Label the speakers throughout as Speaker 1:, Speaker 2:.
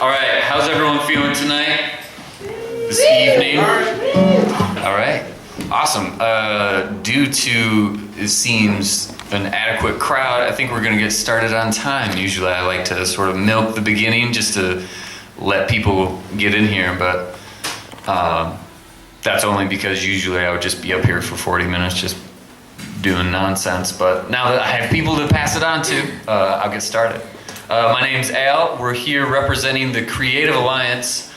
Speaker 1: All right, how's everyone feeling tonight? This evening? All right, awesome. Due to, it seems, an adequate crowd, I think we're gonna get started on time. Usually I like to sort of milk the beginning just to let people get in here, but that's only because usually I would just be up here for 40 minutes just doing nonsense. But now that I have people to pass it on to, I'll get started. My name's Al. We're here representing the Creative Alliance,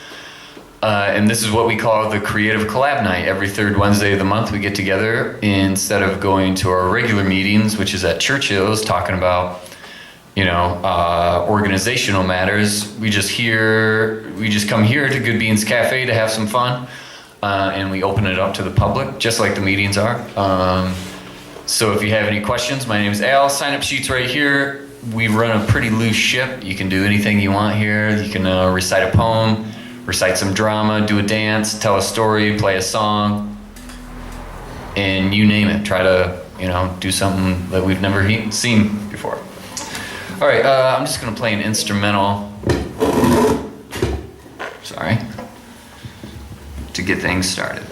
Speaker 1: and this is what we call the Creative Collab Night. Every third Wednesday of the month we get together instead of going to our regular meetings, which is at Churchill's, talking about, organizational matters. We just come here to Good Beans Cafe to have some fun, and we open it up to the public, just like the meetings are. So if you have any questions, my name is Al. Sign-up sheet's right here. We run a pretty loose ship. You can do anything you want here. You can recite a poem, recite some drama, do a dance, tell a story, play a song, and you name it. Try to, do something that we've never seen before. All right, I'm just gonna play an instrumental. Sorry. To get things started.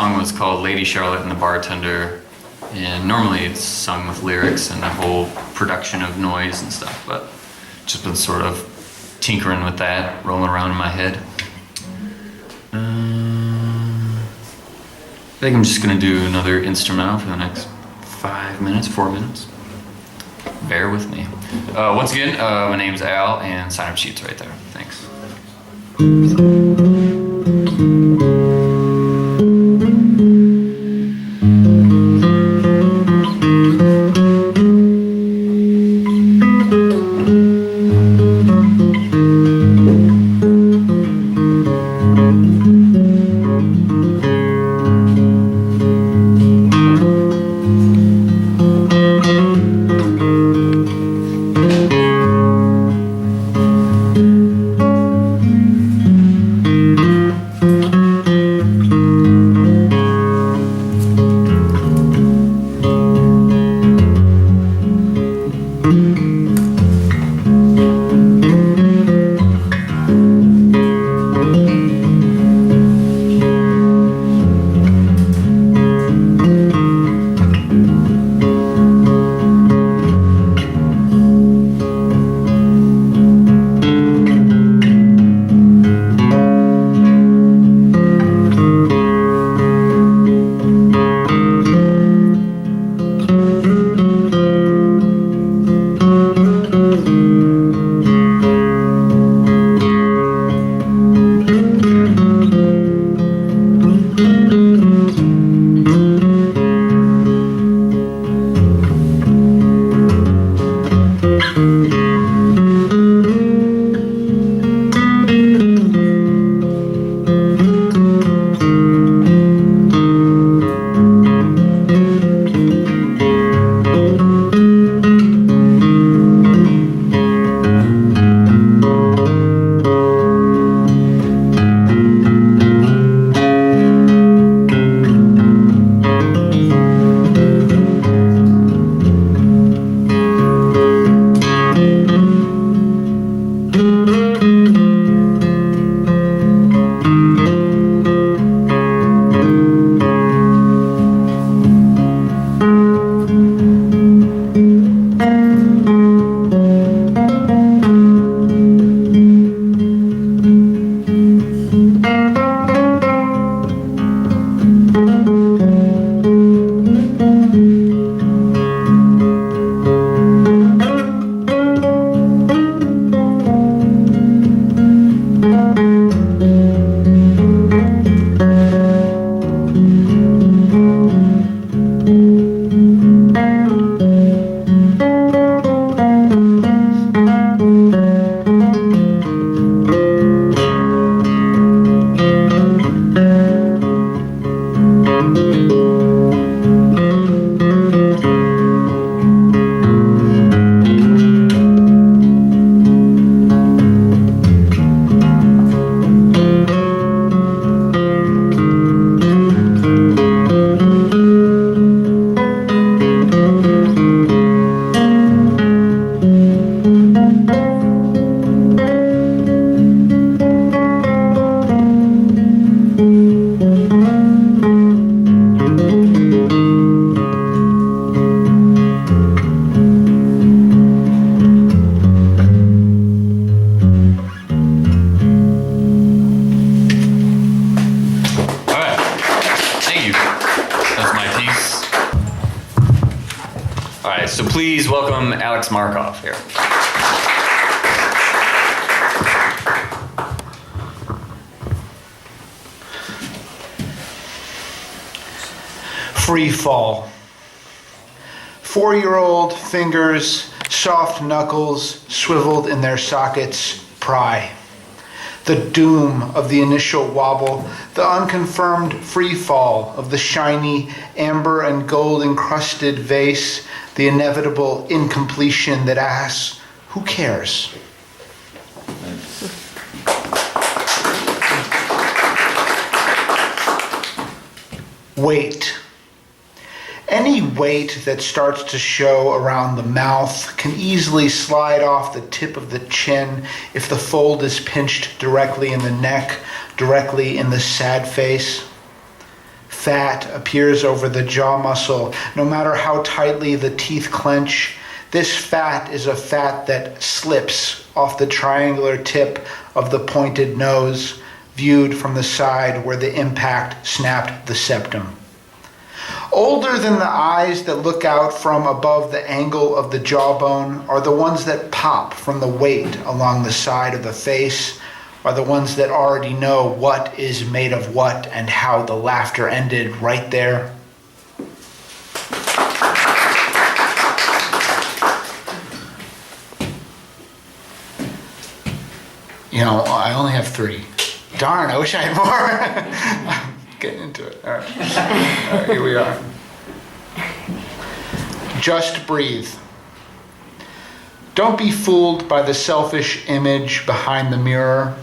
Speaker 1: song was called Lady Charlotte and the Bartender, and normally it's sung with lyrics and a whole production of noise and stuff, but just been sort of tinkering with that, rolling around in my head. I think I'm just gonna do another instrumental for the next 4 minutes. Bear with me. Once again, my name's Al, and sign-up sheet's right there. Thanks. So please welcome Marksoff here.
Speaker 2: Free fall. 4-year-old fingers, soft knuckles, swiveled in their sockets, pry. The doom of the initial wobble, the unconfirmed free fall of the shiny amber and gold encrusted vase, the inevitable incompletion that asks, who cares? Weight. Any weight that starts to show around the mouth can easily slide off the tip of the chin if the fold is pinched directly in the neck, directly in the sad face. Fat appears over the jaw muscle, no matter how tightly the teeth clench. This fat is a fat that slips off the triangular tip of the pointed nose, viewed from the side where the impact snapped the septum. Older than the eyes that look out from above the angle of the jawbone are the ones that pop from the weight along the side of the face, are the ones that already know what is made of what and how the laughter ended right there. You know, I only have 3. Darn, I wish I had more. I'm getting into it. All right. All right, here we are. Just breathe. Don't be fooled by the selfish image behind the mirror.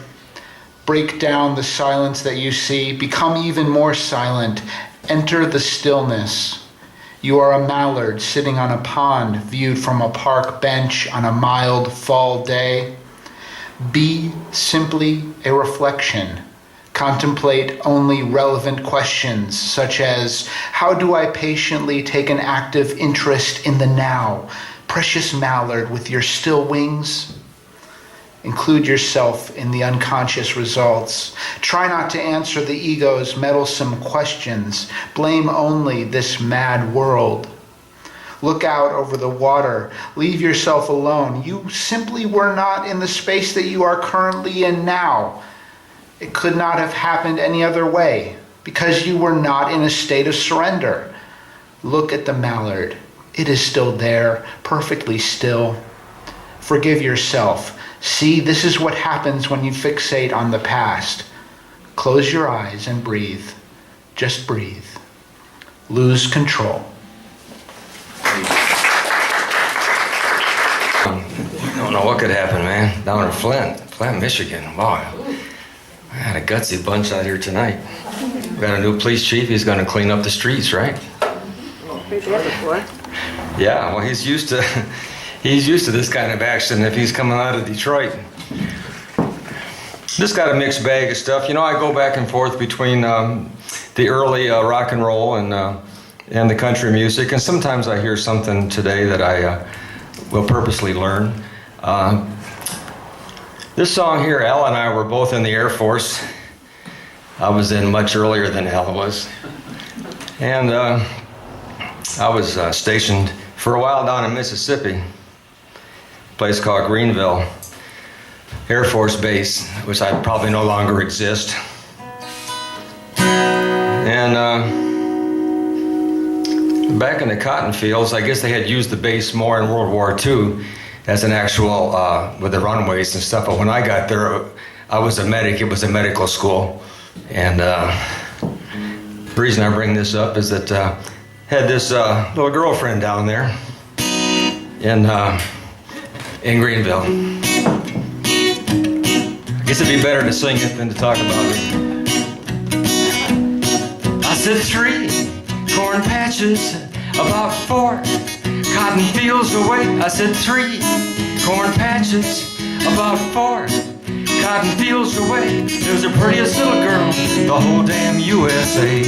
Speaker 2: Break down the silence that you see. Become even more silent. Enter the stillness. You are a mallard sitting on a pond viewed from a park bench on a mild fall day. Be simply a reflection. Contemplate only relevant questions, such as, how do I patiently take an active interest in the now? Precious mallard with your still wings. Include yourself in the unconscious results. Try not to answer the ego's meddlesome questions. Blame only this mad world. Look out over the water. Leave yourself alone. You simply were not in the space that you are currently in now. It could not have happened any other way, because you were not in a state of surrender. Look at the mallard. It is still there, perfectly still. Forgive yourself. See, this is what happens when you fixate on the past. Close your eyes and breathe. Just breathe. Lose control.
Speaker 3: I don't know what could happen, man. Down in Flint, Michigan. Wow. I had a gutsy bunch out here tonight. We got a new police chief. He's going to clean up the streets, right? Yeah, well, he's used to this kind of action if he's coming out of Detroit. Just got a mixed bag of stuff. You know, I go back and forth between the early rock and roll and the country music, and sometimes I hear something today that I will purposely learn. This song here, Al and I were both in the Air Force. I was in much earlier than Al was. And I was stationed for a while down in Mississippi, a place called Greenville Air Force Base, which I probably no longer exist. And back in the cotton fields, I guess they had used the base more in World War II as an actual, with the runways and stuff. But when I got there, I was a medic. It was a medical school. And the reason I bring this up is that had this little girlfriend down there in Greenville. I guess it'd be better to sing it than to talk about it. I said 3 corn patches, about 4 cotton fields away. I said 3 corn patches, about 4 cotton fields away. There's the prettiest little girl in the whole damn USA.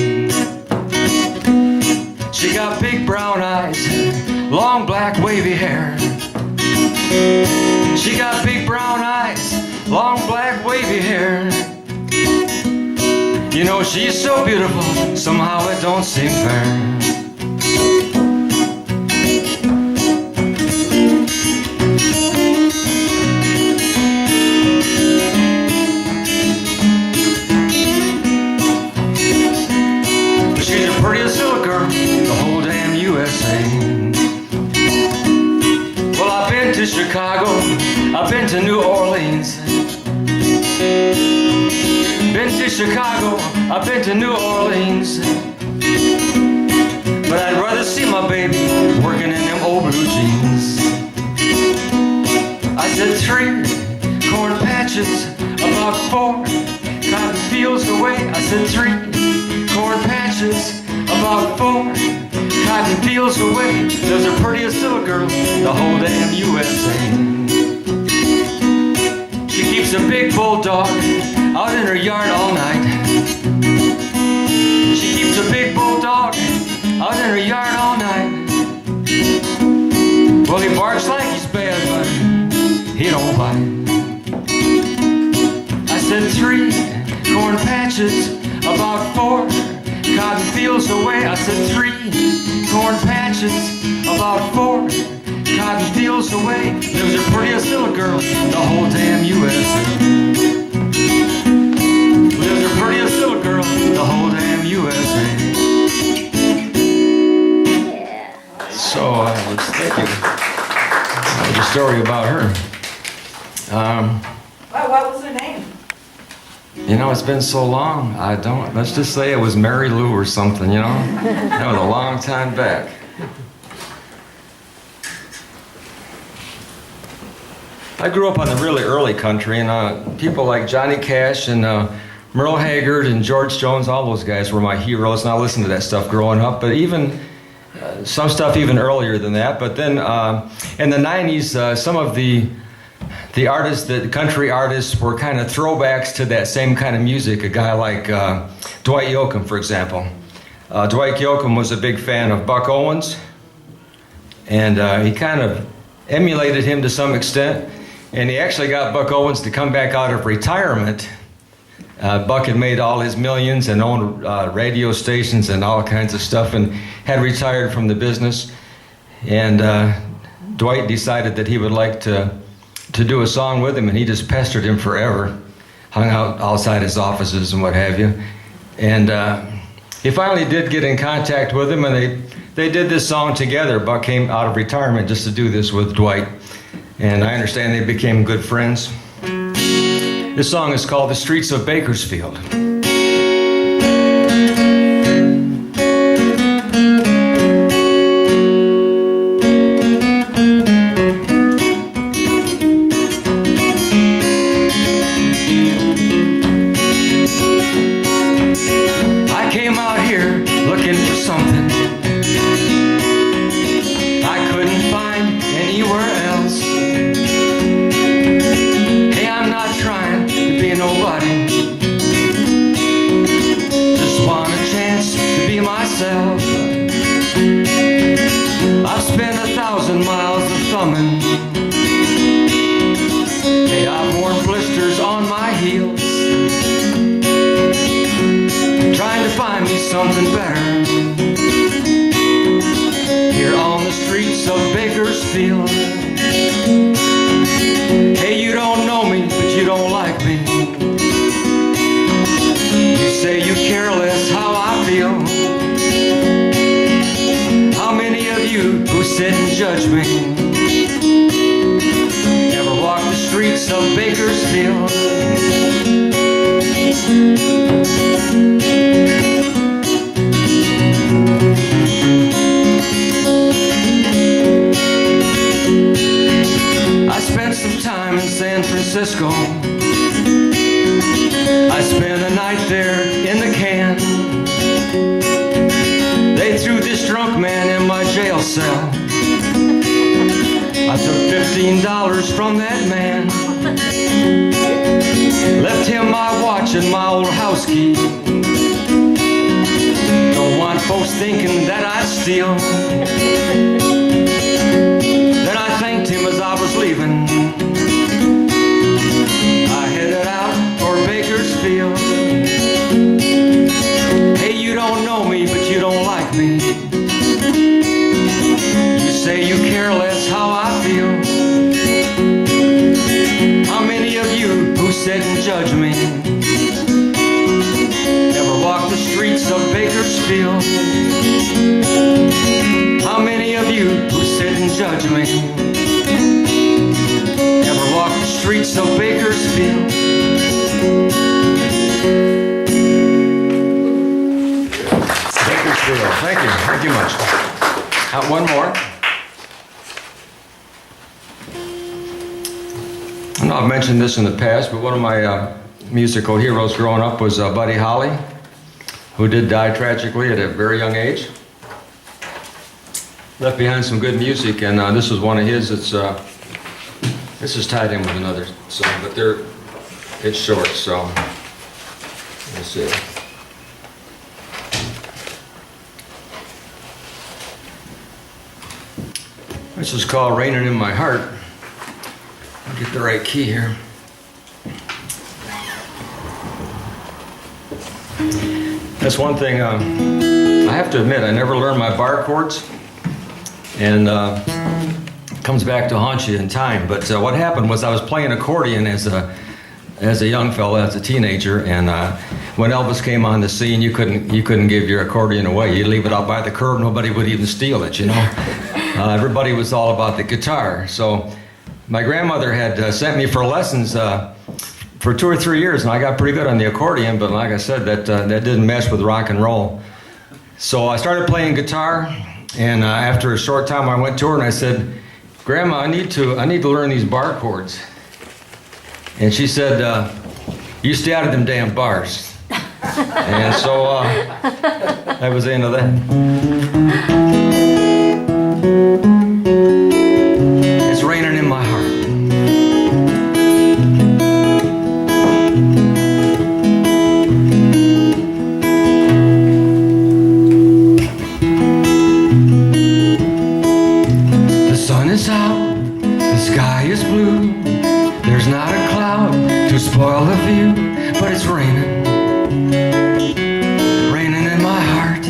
Speaker 3: She got big brown eyes, long black wavy hair. She got big brown eyes, long black wavy hair. You know, she's so beautiful, somehow it don't seem fair. She's the prettiest little girl in the whole damn USA. Well, I've been to Chicago, I've been to New Orleans. Been to Chicago, I've been to New Orleans. But I'd rather see my baby working in them old blue jeans. I said 3 corn patches, about 4 cotton fields away. I said 3 corn patches, about 4 cotton fields away. There's the prettiest little girl in the whole damn USA. She keeps a big bulldog out in her yard all night. She keeps a big out in her yard all night. Well, he barks like he's bad, but he don't bite. I said 3 corn patches, about 4 cotton fields away. I said 3 corn patches, about 4 cotton fields away. Lives the prettiest little girl in the whole damn USA. Lives the prettiest little girl in the whole damn USA. So, thank you. That was a story about her.
Speaker 4: What was her name?
Speaker 3: You know, it's been so long, let's just say it was Mary Lou or something, you know? That was a long time back. I grew up on the really early country, and people like Johnny Cash and Merle Haggard and George Jones, all those guys were my heroes, and I listened to that stuff growing up, but even some stuff even earlier than that. But then in the 90s, some of the artists, the country artists, were kind of throwbacks to that same kind of music. A guy like Dwight Yoakam, for example. Dwight Yoakam was a big fan of Buck Owens, and he kind of emulated him to some extent. And he actually got Buck Owens to come back out of retirement. Buck had made all his millions and owned radio stations and all kinds of stuff and had retired from the business. And Dwight decided that he would like to do a song with him, and he just pestered him forever. Hung out outside his offices and what have you. And he finally did get in contact with him, and they did this song together. Buck came out of retirement just to do this with Dwight. And I understand they became good friends. This song is called The Streets of Bakersfield. I came out here looking for something I couldn't find anywhere else. Hey, I'm not trying to be nobody, just want a chance to be myself. I've spent 1,000 miles of thumbing. Hey, I've worn blisters on my heels, trying to find me something better here on the streets of Bakersfield. Hey, you don't know me, but you don't like me. You say you care less how I feel. How many of you who sit and judge me ever walk the streets of Bakersfield? I spent some time in San Francisco. I spent a night there in the can. They threw this drunk man in my jail cell. I took $15 from that man, left him my watch and my old house key. Don't want folks thinking that I'd steal. Then I thanked him as I was leaving. I headed out for Bakersfield. Hey, you don't know me, but you don't like me. You say you care less how I feel. How many of you who sit and judge me ever walk the streets of Bakersfield? How many of you who sit and judge me ever walk the streets of Bakersfield? Bakersfield, thank you much. One more. I know I've mentioned this in the past, but one of my musical heroes growing up was Buddy Holly, who did die tragically at a very young age. Left behind some good music, and this was one of his. This is tied in with another song, but it's short, so let's see. This is called Raining in My Heart. I'll get the right key here. That's one thing I have to admit, I never learned my bar chords, and it comes back to haunt you in time. But what happened was I was playing accordion as a young fella, as a teenager, and when Elvis came on the scene, you couldn't give your accordion away. You'd leave it out by the curb, nobody would even steal it, you know. Everybody was all about the guitar. So my grandmother had sent me for lessons for 2 or 3 years, and I got pretty good on the accordion, but like I said, that didn't mesh with rock and roll. So I started playing guitar, and after a short time I went to her and I said, Grandma, I need to learn these bar chords. And she said, you stay out of them damn bars. And so that was the end of that. It's raining in my heart. The sun is out, the sky is blue. There's not a cloud to spoil the view, but it's raining, raining in my heart.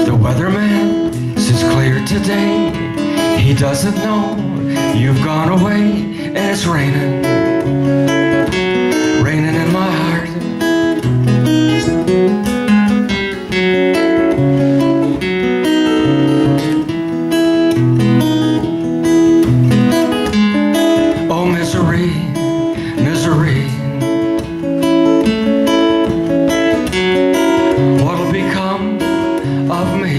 Speaker 3: The weatherman says clear today. He doesn't know you've gone away, and it's raining, raining in my heart. Misery, what'll become of me?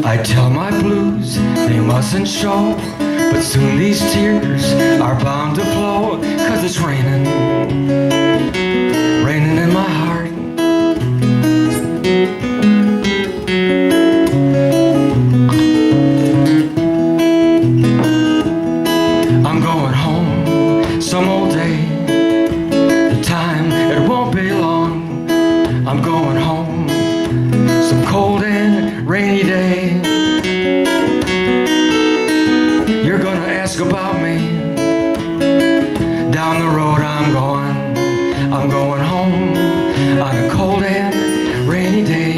Speaker 3: I tell my blues they mustn't show, but soon these tears are bound to flow, 'cause it's raining, raining in my heart. Some old day, the time, it won't be long. I'm going home, some cold and rainy day. You're gonna ask about me. Down the road I'm going home on a cold and rainy day.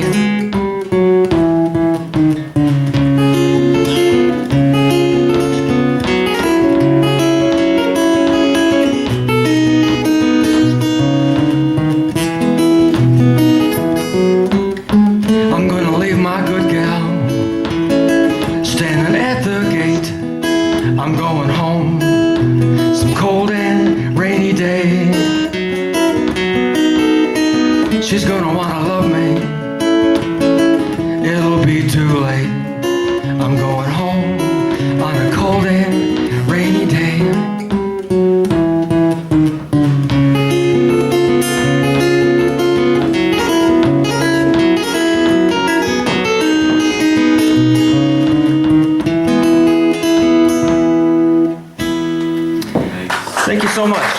Speaker 3: She's gonna wanna love me. It'll be too late. I'm going home on a cold and rainy day. Thank you so much.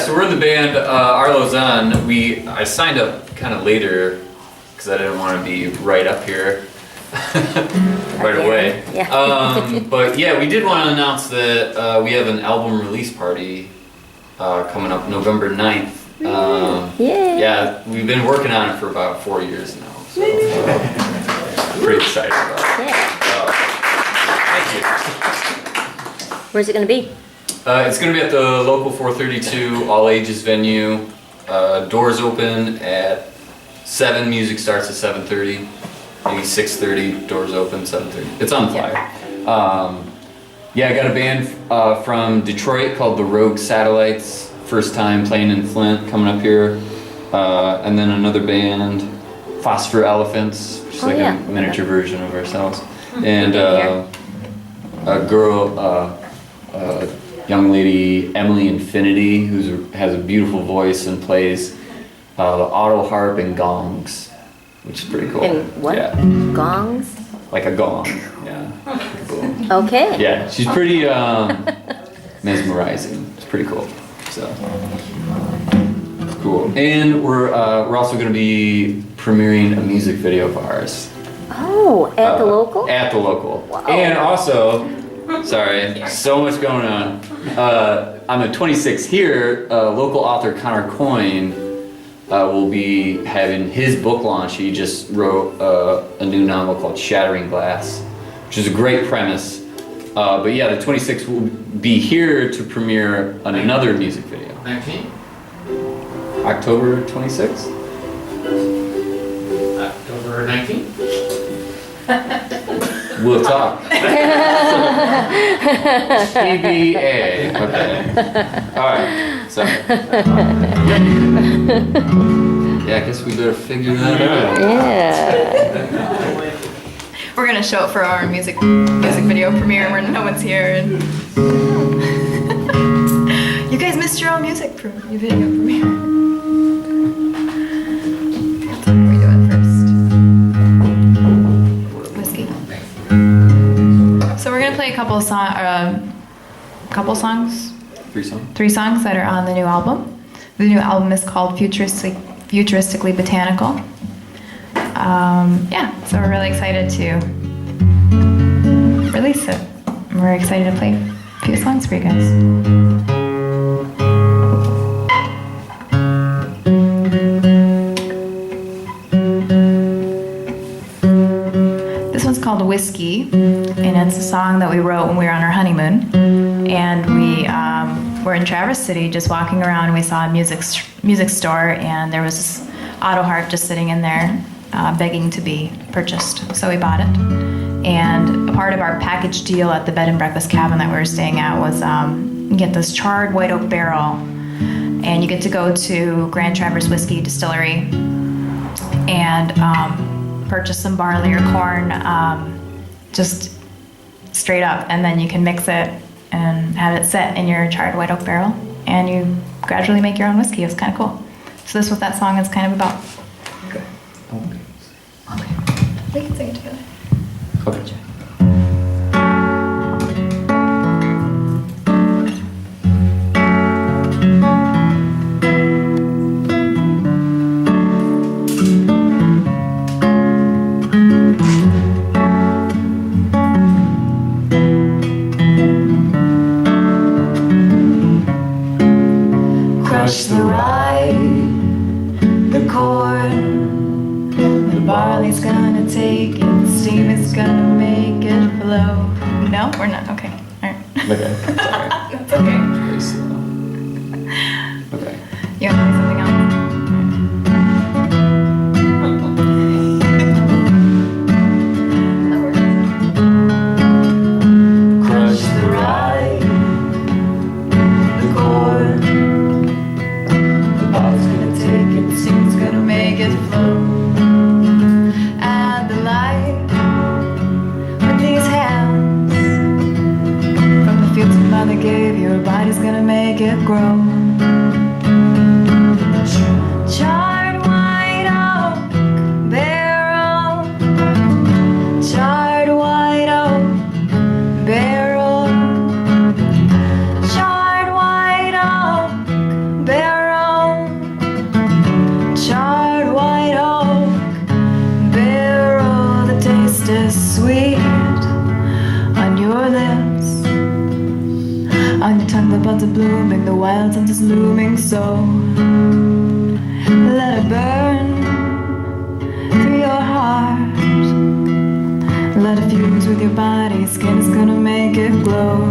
Speaker 1: So we're in the band, Arlow's on. I signed up kind of later because I didn't want to be right up here right away.
Speaker 4: Yeah.
Speaker 1: But yeah, we did want to announce that we have an album release party coming up November 9th. Yeah, we've been working on it for about 4 years now. So I'm pretty excited about it.
Speaker 4: Yeah.
Speaker 1: Thank you.
Speaker 4: Where's it gonna be?
Speaker 1: It's going to be at the local 432 all ages venue. Doors open at 7. Music starts at 7:30. Maybe 6:30. Doors open 7:30. It's on the flyer. Yeah, I got a band from Detroit called the Rogue Satellites. First time playing in Flint, coming up here. And then another band, Phosphor Elephants, which is like a miniature version of ourselves. And a girl. Young lady Emily Infinity, who has a beautiful voice and plays the auto harp and gongs, which is pretty cool.
Speaker 4: And what?
Speaker 1: Yeah.
Speaker 4: Gongs?
Speaker 1: Like a gong. Yeah. Like a boom.
Speaker 4: Okay.
Speaker 1: Yeah, she's pretty mesmerizing. It's pretty cool. So it's cool. And we're also going to be premiering a music video of ours.
Speaker 4: Oh, at the local?
Speaker 1: At the local.
Speaker 4: Wow.
Speaker 1: And also, sorry, so much going on. On the 26th here, local author Connor Coyne will be having his book launch. He just wrote a new novel called Shattering Glass, which is a great premise. But yeah, the 26th will be here to premiere another music video.
Speaker 5: 19?
Speaker 1: October 26th?
Speaker 5: October 19th?
Speaker 1: We'll talk. TBA. Okay. All right. So. Yeah, I guess we better figure that out.
Speaker 4: Yeah.
Speaker 6: We're gonna show it for our music video premiere where no one's here. And you guys missed your own video premiere. What are we doing first? Whiskey. So we're gonna play a couple songs.
Speaker 1: 3 songs.
Speaker 6: 3 songs that are on the new album. The new album is called Futuristically Botanical. Yeah, so we're really excited to release it. We're excited to play a few songs for you guys. This one's called Whiskey, and it's a song that we wrote when we were on our honeymoon. And we were in Traverse City just walking around, and we saw a music store, and there was this auto harp just sitting in there begging to be purchased. So we bought it. And a part of our package deal at the bed and breakfast cabin that we were staying at was you get this charred white oak barrel, and you get to go to Grand Traverse Whiskey Distillery and purchase some barley or corn just straight up, and then you can mix it and have it sit in your charred white oak barrel, and you gradually make your own whiskey. It's kind of cool. So this is what that song is kind of about.
Speaker 1: Okay.
Speaker 6: Okay. We can sing it together.
Speaker 1: Okay.
Speaker 6: Crush the rye, the corn, the barley's gonna take it, the steam is gonna make it flow. No, we're not. Okay. All right.
Speaker 1: Okay. Sorry.
Speaker 6: That's okay.
Speaker 1: Very slow. Okay.
Speaker 6: You want to play something else? That works. Crush the rye, the corn, the ball's gonna take it, the steam's gonna make it flow. Add the light with these hands from the fields your mother gave you, your body's gonna make it grow. Charred white oak barrel, charred white oak barrel, charred white oak barrel, charred white oak barrel. The taste is sweet on your lips, on your tongue the buds are blooming, the wild scent is looming. So let it burn through your heart, let it fuse with your body, skin is gonna make it glow.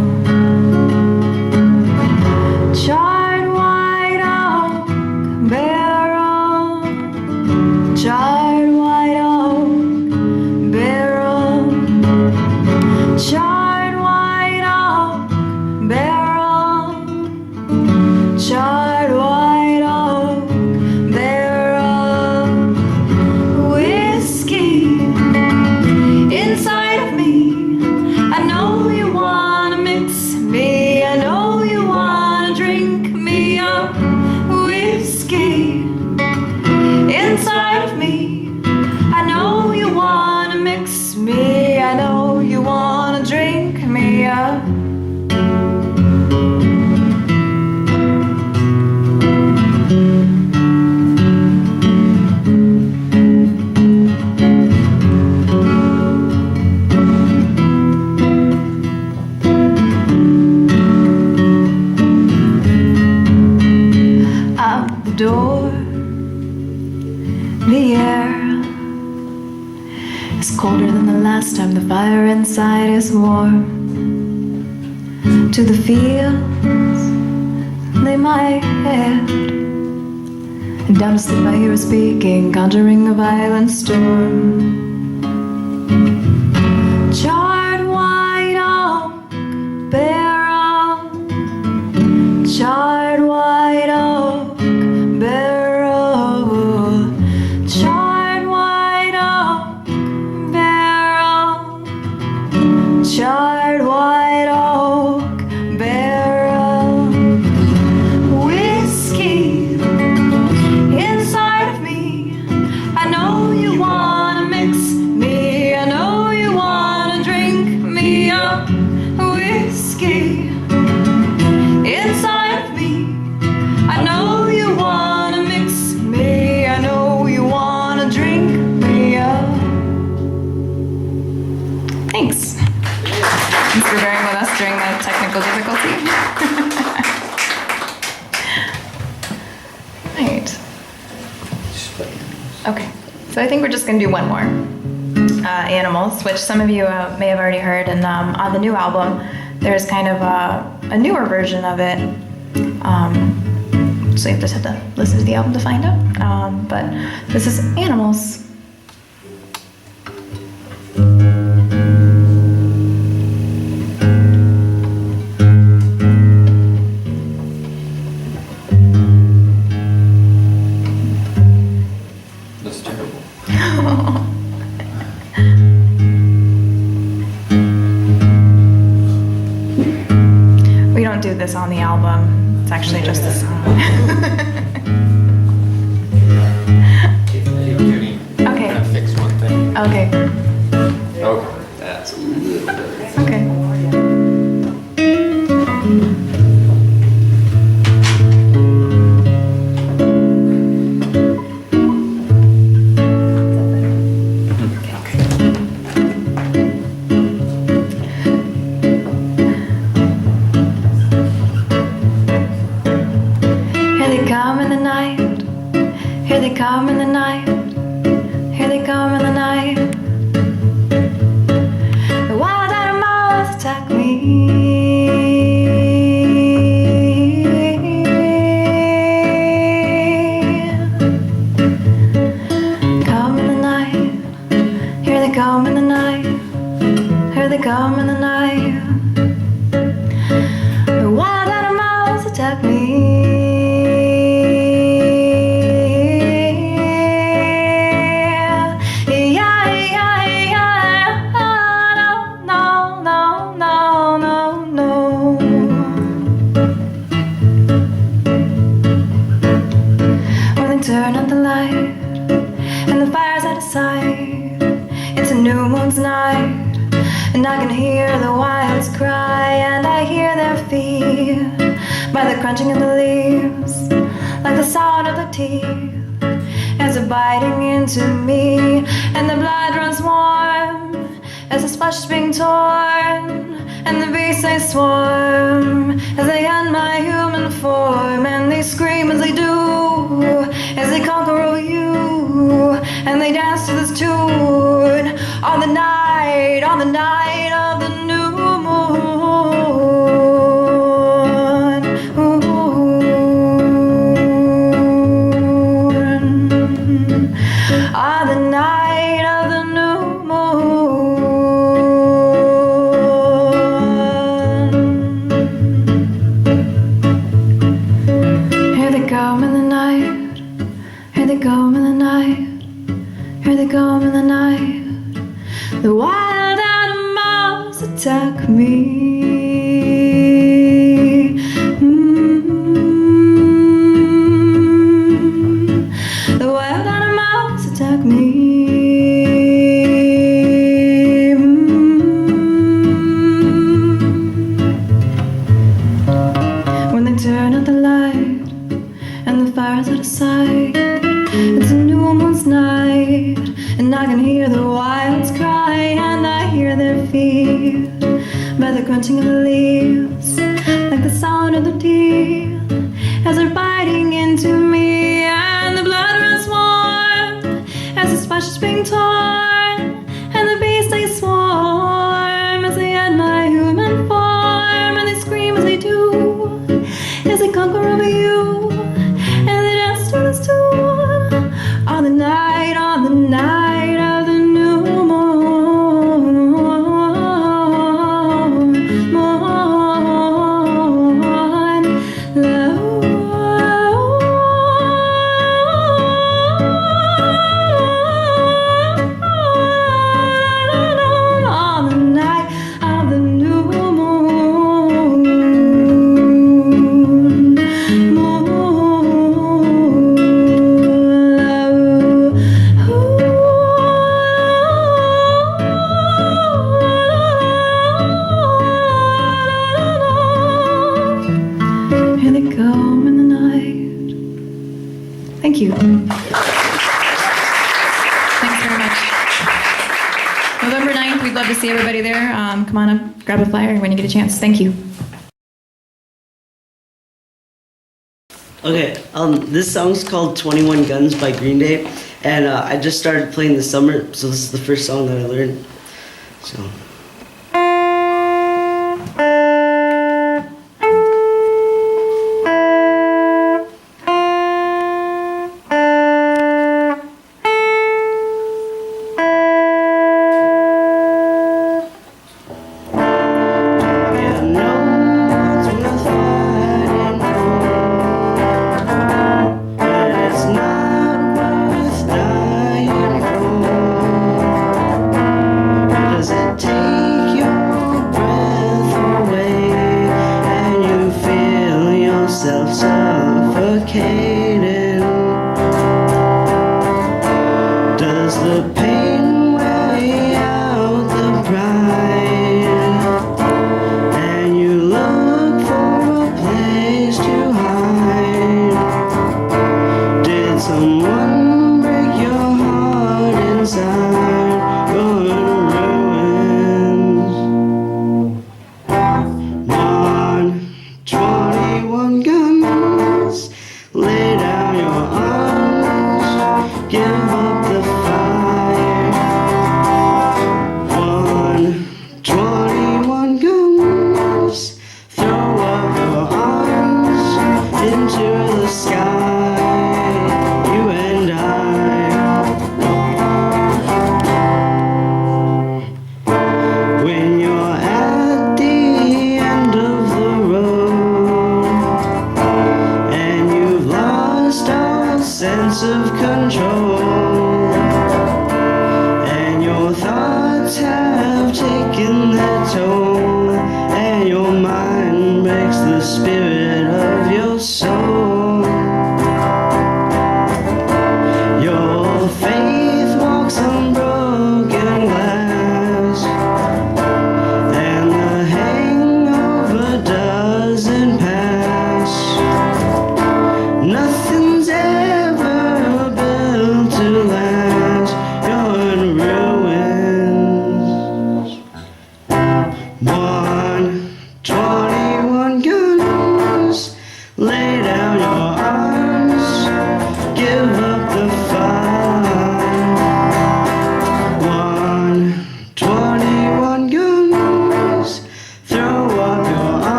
Speaker 6: Charred white oak barrel, charred white oak barrel, charred white oak barrel, charred white oak barrel. Whiskey inside of me, I know you wanna mix door. The air is colder than the last time. The fire inside is warm. To the fields lay my head, and down to sleep I hear her speaking, conjuring a violent storm. Charred white oak barrel, charred white oak barrel, charred white oak barrel, charred white oak barrel. Whiskey inside of me, I know you wanna mix me, I know you wanna drink me up. Whiskey inside of me, I know you wanna mix me, I know you wanna drink me up. Thanks. Thanks for bearing with us during the technical difficulty. Right. Okay, so I think we're just gonna do one more. Animals, which some of you may have already heard, and on the new album, there's kind of a newer version of it. So you just have to listen to the album to find out. But this is Animals.
Speaker 1: That's terrible.
Speaker 6: We don't do this on the album. It's actually just a song. Okay.
Speaker 1: Fix one thing.
Speaker 6: Okay.
Speaker 1: Okay. That's a little better.
Speaker 6: Okay. Here they come in the night. Here they come in the night. Here they come in the night. The wild animals attack me. Come in the night. Here they come in the night. Here they come in the night. The wild animals attack me. Turn on the light, and the fire's out of sight. It's a new moon's night, and I can hear the wilds cry, and I hear their feet by the crunching of the leaves, like the sound of the teeth as they're biting into me, and the blood runs warm as his flesh is being torn, and the beasts they swarm as they hunt my human form, and they scream as they do, as they conquer over you, and they dance to this tune on the night of the new moon. On the night of the new moon. Here they come in the night. Here they come in the night. Here they come in the night. The wild animals attack me. The wild animals attack me. When they turn out the light and the fire's out of sight, it's a new moon's night, and I can hear the wilds cry, and I hear their feet by the crunching of the leaves, like the sound of the teeth as they're biting into me, being torn, and the beasts they swarm as they add my human form, and they scream as they do, as they conquer over you, and the dance to this tune on the night of the new moon, on the night of the new moon, here they come in the night. Thank you. Thanks very much. November 9th, we'd love to see everybody there. Come on up, grab a flyer when you get a chance. Thank you.
Speaker 5: Okay, this song's called 21 Guns by Green Day, and I just started playing this summer, so this is the first song that I learned. So.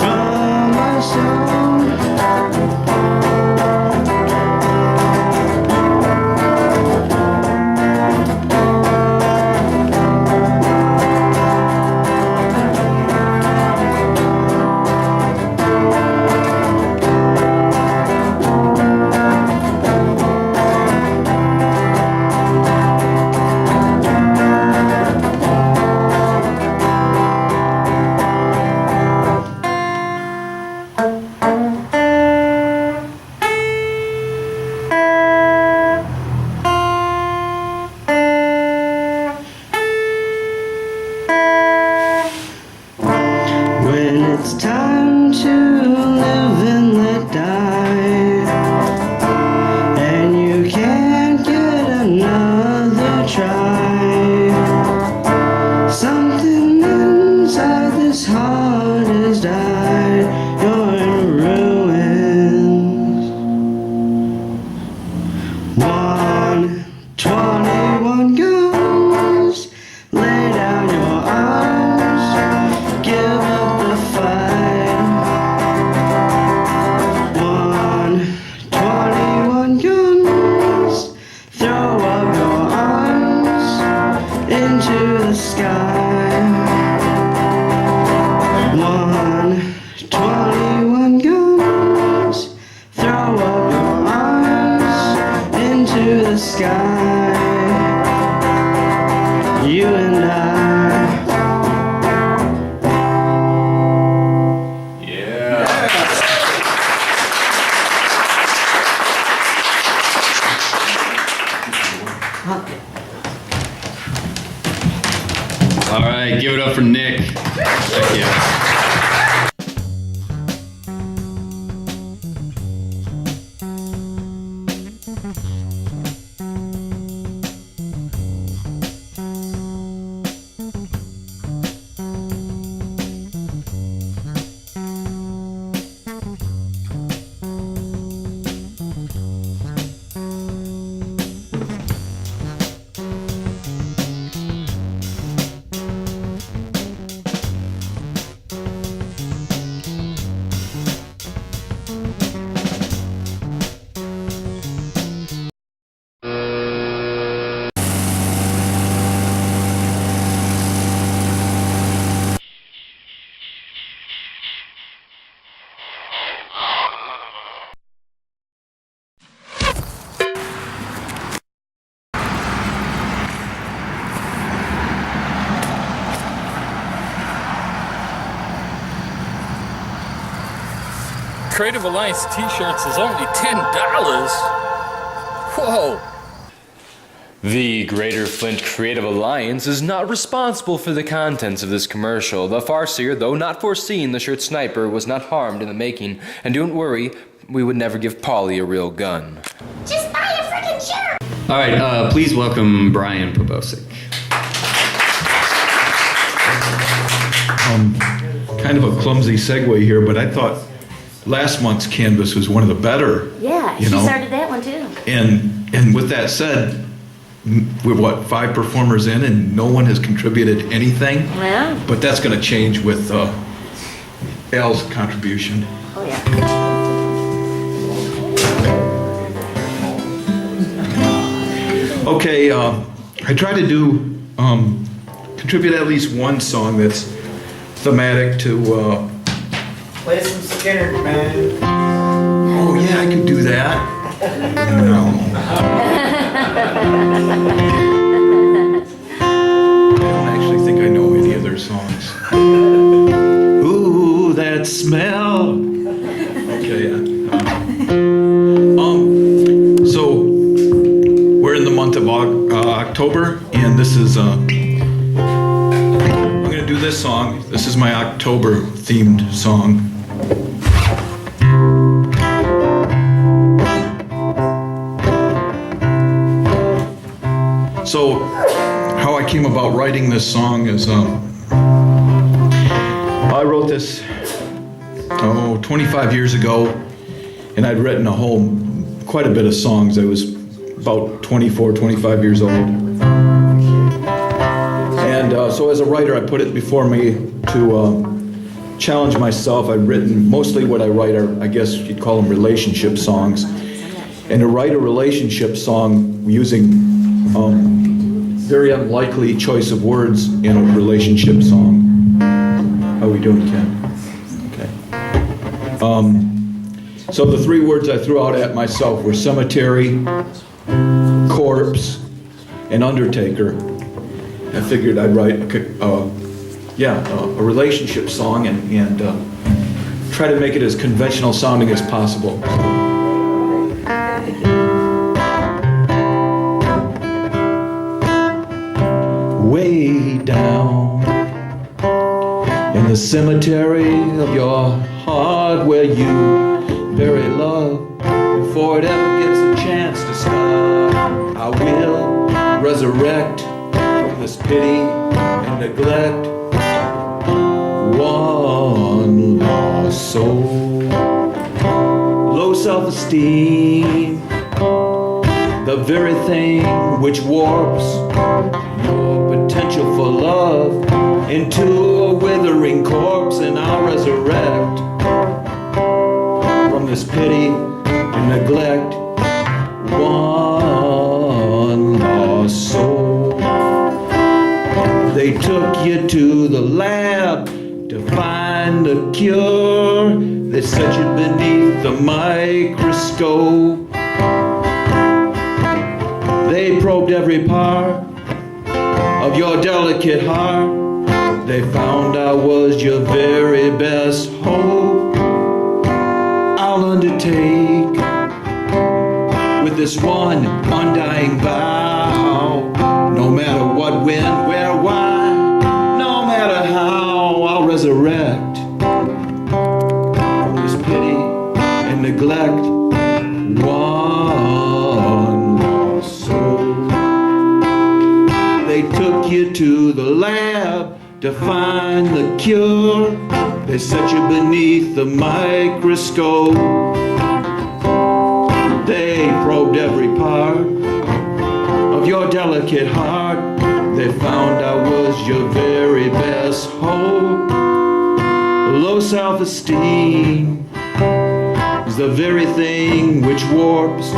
Speaker 7: From
Speaker 5: it's time to live and let die, and you can't get another try. Something inside this heart has died. You're in ruins. 121 guns. Lay down your arms. Give up the fight. 121 guns. Throw up your arms into the sky. 121 guns. Throw up your arms into the sky. You and I.
Speaker 1: All right, give it up for Nick. Thank you.
Speaker 7: Creative Alliance t-shirts is only $10. Whoa. The Greater Flint Creative Alliance is not responsible for the contents of this commercial. The farseer, though not foreseen, the shirt sniper, was not harmed in the making. And don't worry, we would never give Polly a real gun.
Speaker 8: Just buy a freaking shirt!
Speaker 1: All right, please welcome Brian Pobocik.
Speaker 9: Kind of a clumsy segue here, but I thought last month's canvas was one of the better.
Speaker 4: Yeah,
Speaker 9: you
Speaker 4: she
Speaker 9: know?
Speaker 4: started that one too.
Speaker 9: And with that said, we're what, 5 performers in and no one has contributed anything?
Speaker 4: Well.
Speaker 9: But that's going to change with Al's contribution.
Speaker 4: Oh yeah.
Speaker 9: Okay, I try to do, contribute at least one song that's thematic to,
Speaker 10: Play some Skinner, man.
Speaker 9: oh yeah, I could do that. No. I don't actually think I know any of their songs. Ooh, that smell. Okay, yeah. So we're in the month of October, and this is I'm gonna do this song. This is my October themed song. So, how I came about writing this song is, I wrote this, 25 years ago, and I'd written quite a bit of songs. I was about 24, 25 years old. And so as a writer, I put it before me to challenge myself. I've written, mostly what I write are, I guess you'd call them relationship songs. And to write a relationship song using very unlikely choice of words in a relationship song. How are we doing, Ken? Okay. So the 3 words I threw out at myself were cemetery, corpse, and undertaker. I figured I'd write a relationship song and try to make it as conventional sounding as possible. Way down in the cemetery of your heart where you bury love before it ever gets a chance to start. I will resurrect from this pity and neglect one lost soul. Low self-esteem, the very thing which warps your potential for love into a withering corpse, and I'll resurrect from this pity and neglect one lost soul. They took you to the lab to find a cure. They set you beneath the microscope. They probed every part of your delicate heart. They found I was your very best hope. I'll undertake with this one undying vow, no matter what, when, where, why, no matter how, I'll resurrect from this pity and neglect one lost soul. They took you to the lab to find the cure. They set you beneath the microscope. They probed every part of your delicate heart. They found I was your very best hope. Low self-esteem is the very thing which warps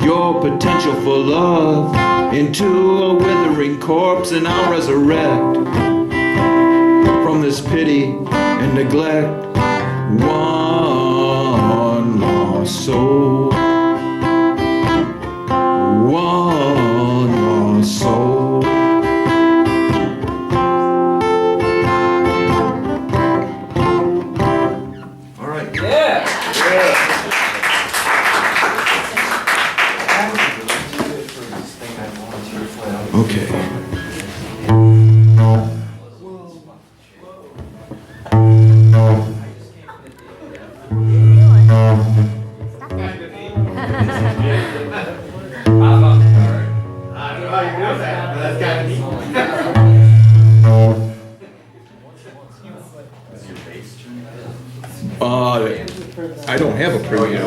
Speaker 9: your potential for love into a withering corpse, and I'll resurrect from this pity and neglect one lost soul. One lost soul. All right.
Speaker 10: Yeah.
Speaker 9: Okay. I don't have a preview.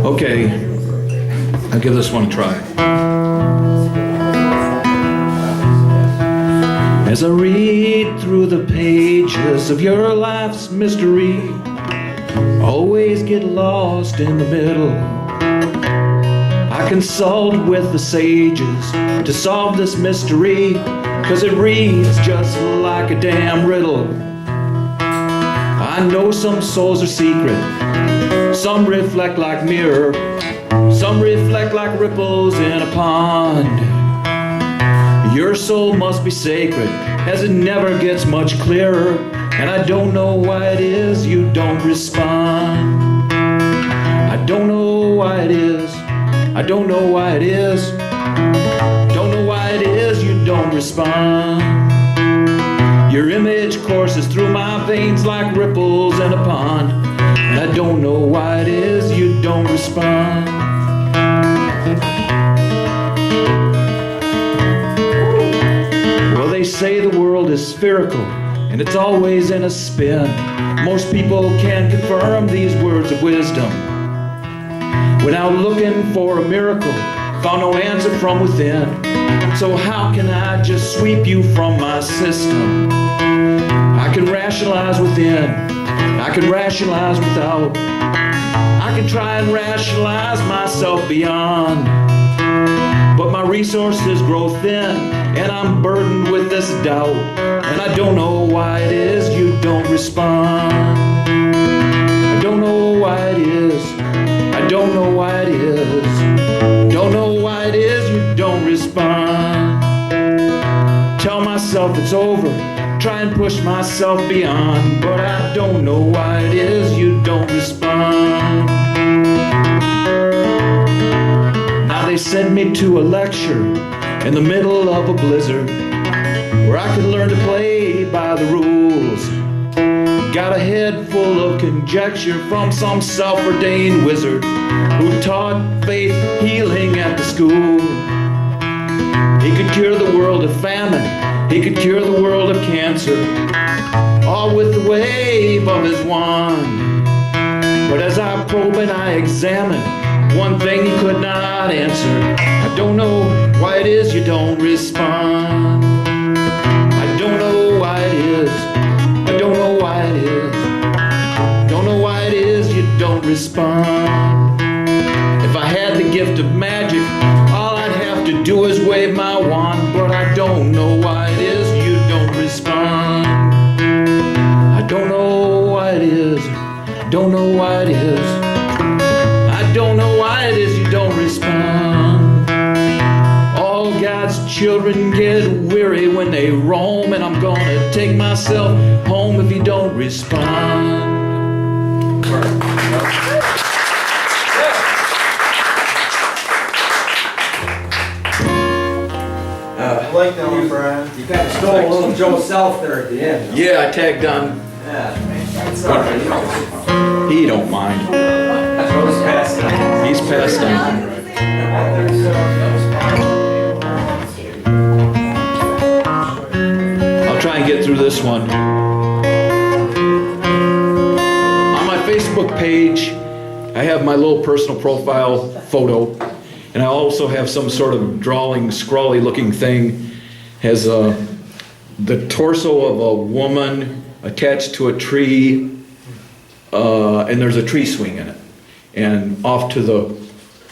Speaker 9: Okay, I'll give this one a try. As I read through the pages of your life's mystery, always get lost in the middle. I consult with the sages to solve this mystery, 'cause it reads just like a damn riddle. I know some souls are secret, some reflect like mirror, some reflect like ripples in a pond. Your soul must be sacred, as it never gets much clearer, and I don't know why it is you don't respond. I don't know why it is. I don't know why it is. Don't know why it is you don't respond. Your image courses through my veins like ripples in a pond, and I don't know why it is you don't respond. Well, they say the world is spherical, and it's always in a spin. Most people can confirm these words of wisdom. When out looking for a miracle, found no answer from within. So how can I just sweep you from my system? I can rationalize within, I can rationalize without. I can try and rationalize myself beyond. But my resources grow thin, and I'm burdened with this doubt. And I don't know why it is you don't respond. I don't know why it is. I don't know why it is. Don't know why it is you don't respond. Tell myself it's over, try and push myself beyond, but I don't know why it is you don't respond. sent me to a lecture in the middle of a blizzard where I could learn to play by the rules. Got a head full of conjecture from some self-ordained wizard who taught faith healing at the school. He could cure the world of famine, he could cure the world of cancer, all with the wave of his wand. But as I probe and I examine, one thing he could not answer. I don't know why it is you don't respond. I don't know why it is. I don't know why it is. Don't know why it is you don't respond. If I had the gift of magic, all I'd have to do is wave my wand. But I don't know why it is you don't respond. I don't know why it is. Don't know why it is. I don't know why it is you don't respond. All God's children get weary when they roam, and I'm gonna take myself home if you don't respond.
Speaker 10: I like that one, Brian.
Speaker 3: You kind of stole a little Joe Self there at the end.
Speaker 9: Yeah, I tagged on. He don't mind.
Speaker 3: Joe's passed it.
Speaker 9: He's passed on. I'll try and get through this one. On my Facebook page, I have my little personal profile photo, and I also have some sort of drawing, scrawly looking thing. Has the torso of a woman attached to a tree, and there's a tree swing in it. And off to the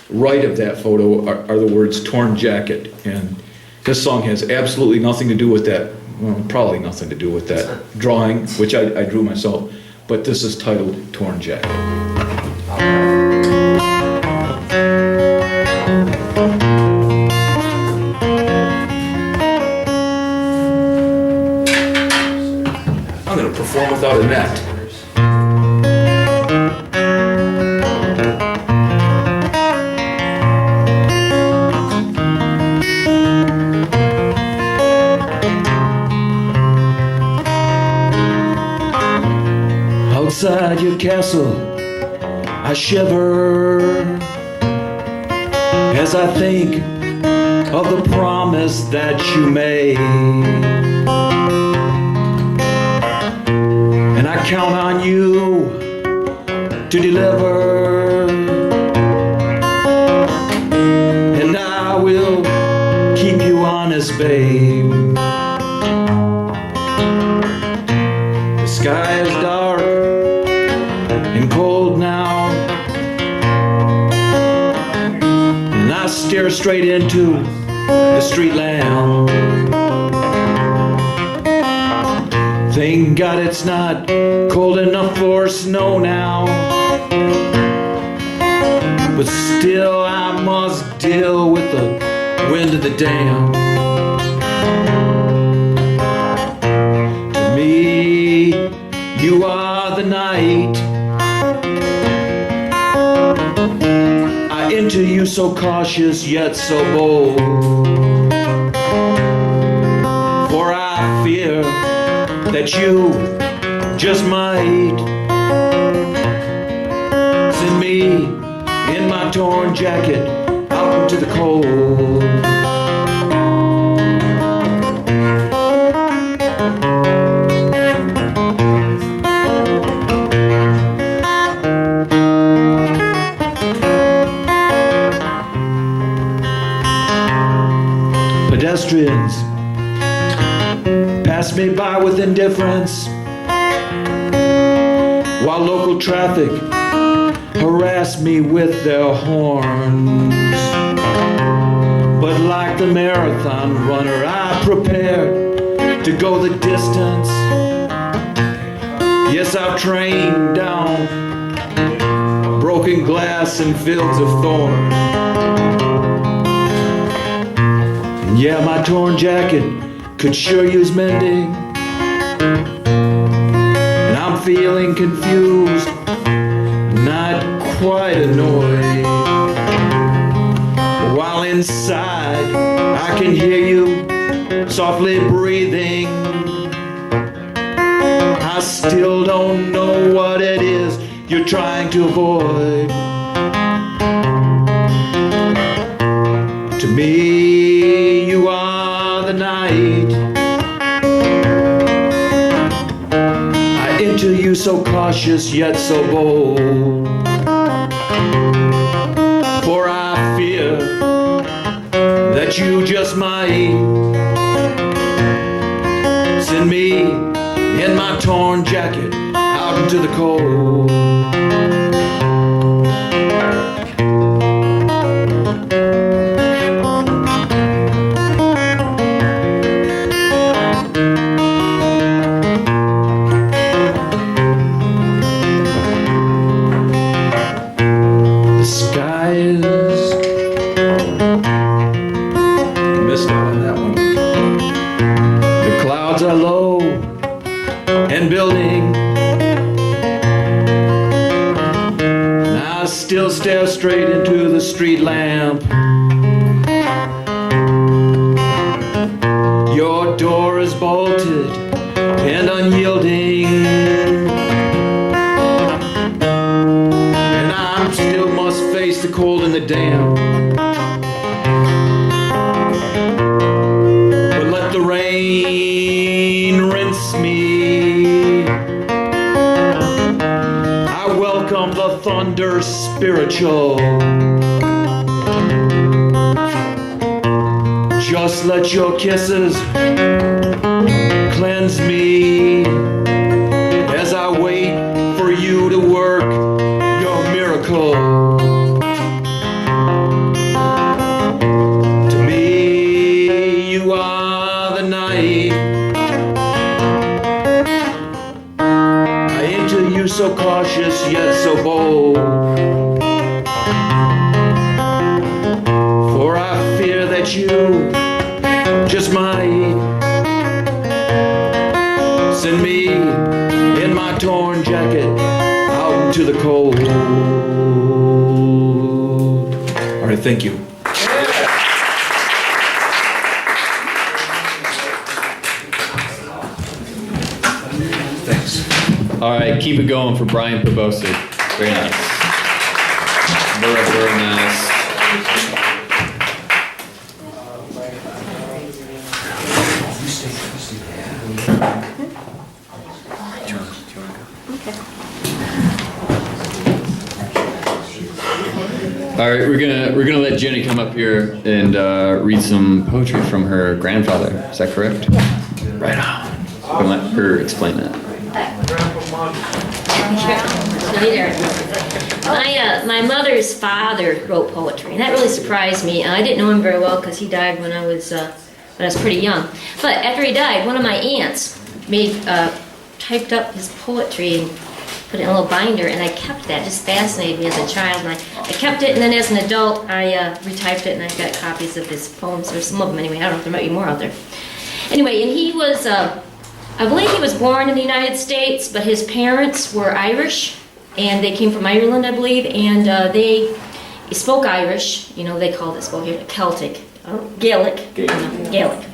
Speaker 9: right of that photo are the words "torn jacket." And this song has absolutely nothing to do with that. Well, probably nothing to do with that drawing, which I drew myself. But this is titled "Torn Jacket." I'm going to perform without a net. Outside your castle, I shiver as I think of the promise that you made. And I count on you to deliver. And I will keep you honest, babe. The sky is dark and cold now, and I stare straight into the street lamp. Thank God it's not cold enough for snow now, but still I must deal with the wind of the dam. To me, you are the night. I enter you so cautious yet so bold, for I fear that you just might send me in my torn jacket out into the cold. Pedestrians pass me by with indifference, while local traffic harass me with their horns. But like the marathon runner, I prepare to go the distance. Yes, I've trained down broken glass and fields of thorns. And yeah, my torn jacket could sure use mending, and I'm feeling confused, not quite annoyed. While in inside. I can hear you softly breathing. I still don't know what it is you're trying to avoid. To me, you are the night. I enter you so cautious yet so bold. For I fear that you just might send me in my torn jacket out into the cold. The skies missed out on that one. The clouds are low and building, and I still stare straight into the street lamp. Your door is bolted and unyielding, and I still must face the cold and the damp. But let the rain rinse me. I welcome the thunder spiritual. Just let your kisses cleanse me as I wait for you to work your miracle. To me, you are the night. I enter you so cautious yet so bold. For I fear that you just might send me in my torn jacket out into the cold. All right, thank you. Thanks.
Speaker 1: All right, keep it going for Brian Pobocik. Very nice. Very nice. All right, we're gonna let Jennie come up here and read some poetry from her grandfather. Is that correct? Yeah. Right on. I'll let her explain that.
Speaker 8: My mother's father wrote poetry, and that really surprised me. I didn't know him very well because he died when I was pretty young. But after he died, one of my aunts typed up his poetry and put it in a little binder, and I kept that. It just fascinated me as a child, and I kept it, and then as an adult, I retyped it, and I've got copies of his poems, or some of them anyway. I don't know if there might be more out there. Anyway, and he was, I believe he was born in the United States, but his parents were Irish, and they came from Ireland, I believe, and they spoke Irish. You know, they called it, Celtic, Gaelic. Gaelic.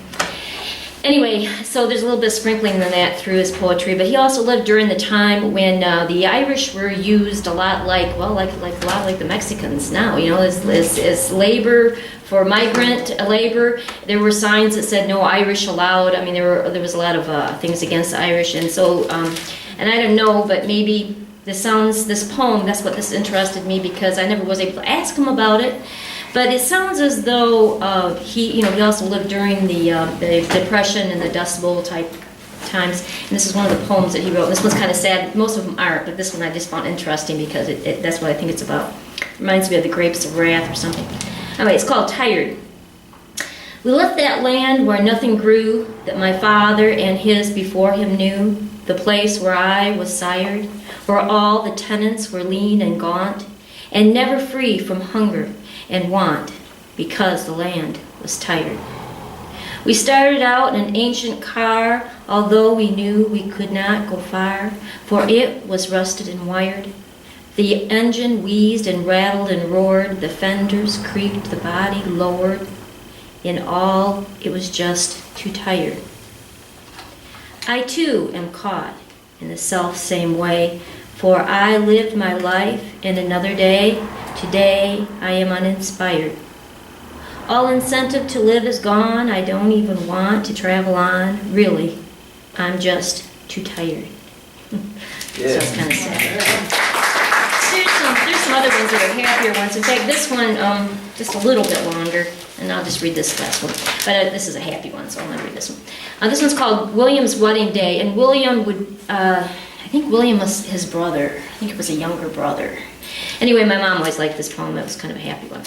Speaker 8: Anyway, so there's a little bit of sprinkling in that through his poetry, but he also lived during the time when the Irish were used a lot like the Mexicans now, you know, as labor for migrant labor. There were signs that said no Irish allowed. I mean, there was a lot of things against the Irish, and so, and I don't know, but maybe this poem, that's what this interested me, because I never was able to ask him about it. But it sounds as though he also lived during the Depression and the Dust Bowl type times. And this is one of the poems that he wrote. This one's kind of sad. Most of them aren't, but this one I just found interesting because that's what I think it's about. Reminds me of the Grapes of Wrath or something. Anyway, it's called Tired. We left that land where nothing grew, that my father and his before him knew, the place where I was sired, where all the tenants were lean and gaunt, and never free from hunger and want, because the land was tired. We started out in an ancient car, although we knew we could not go far, for it was rusted and wired, The engine wheezed and rattled and roared, the fenders creaked, the body lowered. In all, it was just too tired. I too am caught in the self-same way, for I lived my life in another day. Today, I am uninspired. All incentive to live is gone. I don't even want to travel on. Really, I'm just too tired. So it's kind of sad. There's some other ones that are happier ones. In fact, this one, just a little bit longer, and I'll just read this last one. But this is a happy one, so I'm going to read this one. This one's called William's Wedding Day, and William would, I think William was his brother. I think it was a younger brother. Anyway, my mom always liked this poem. It was kind of a happy one.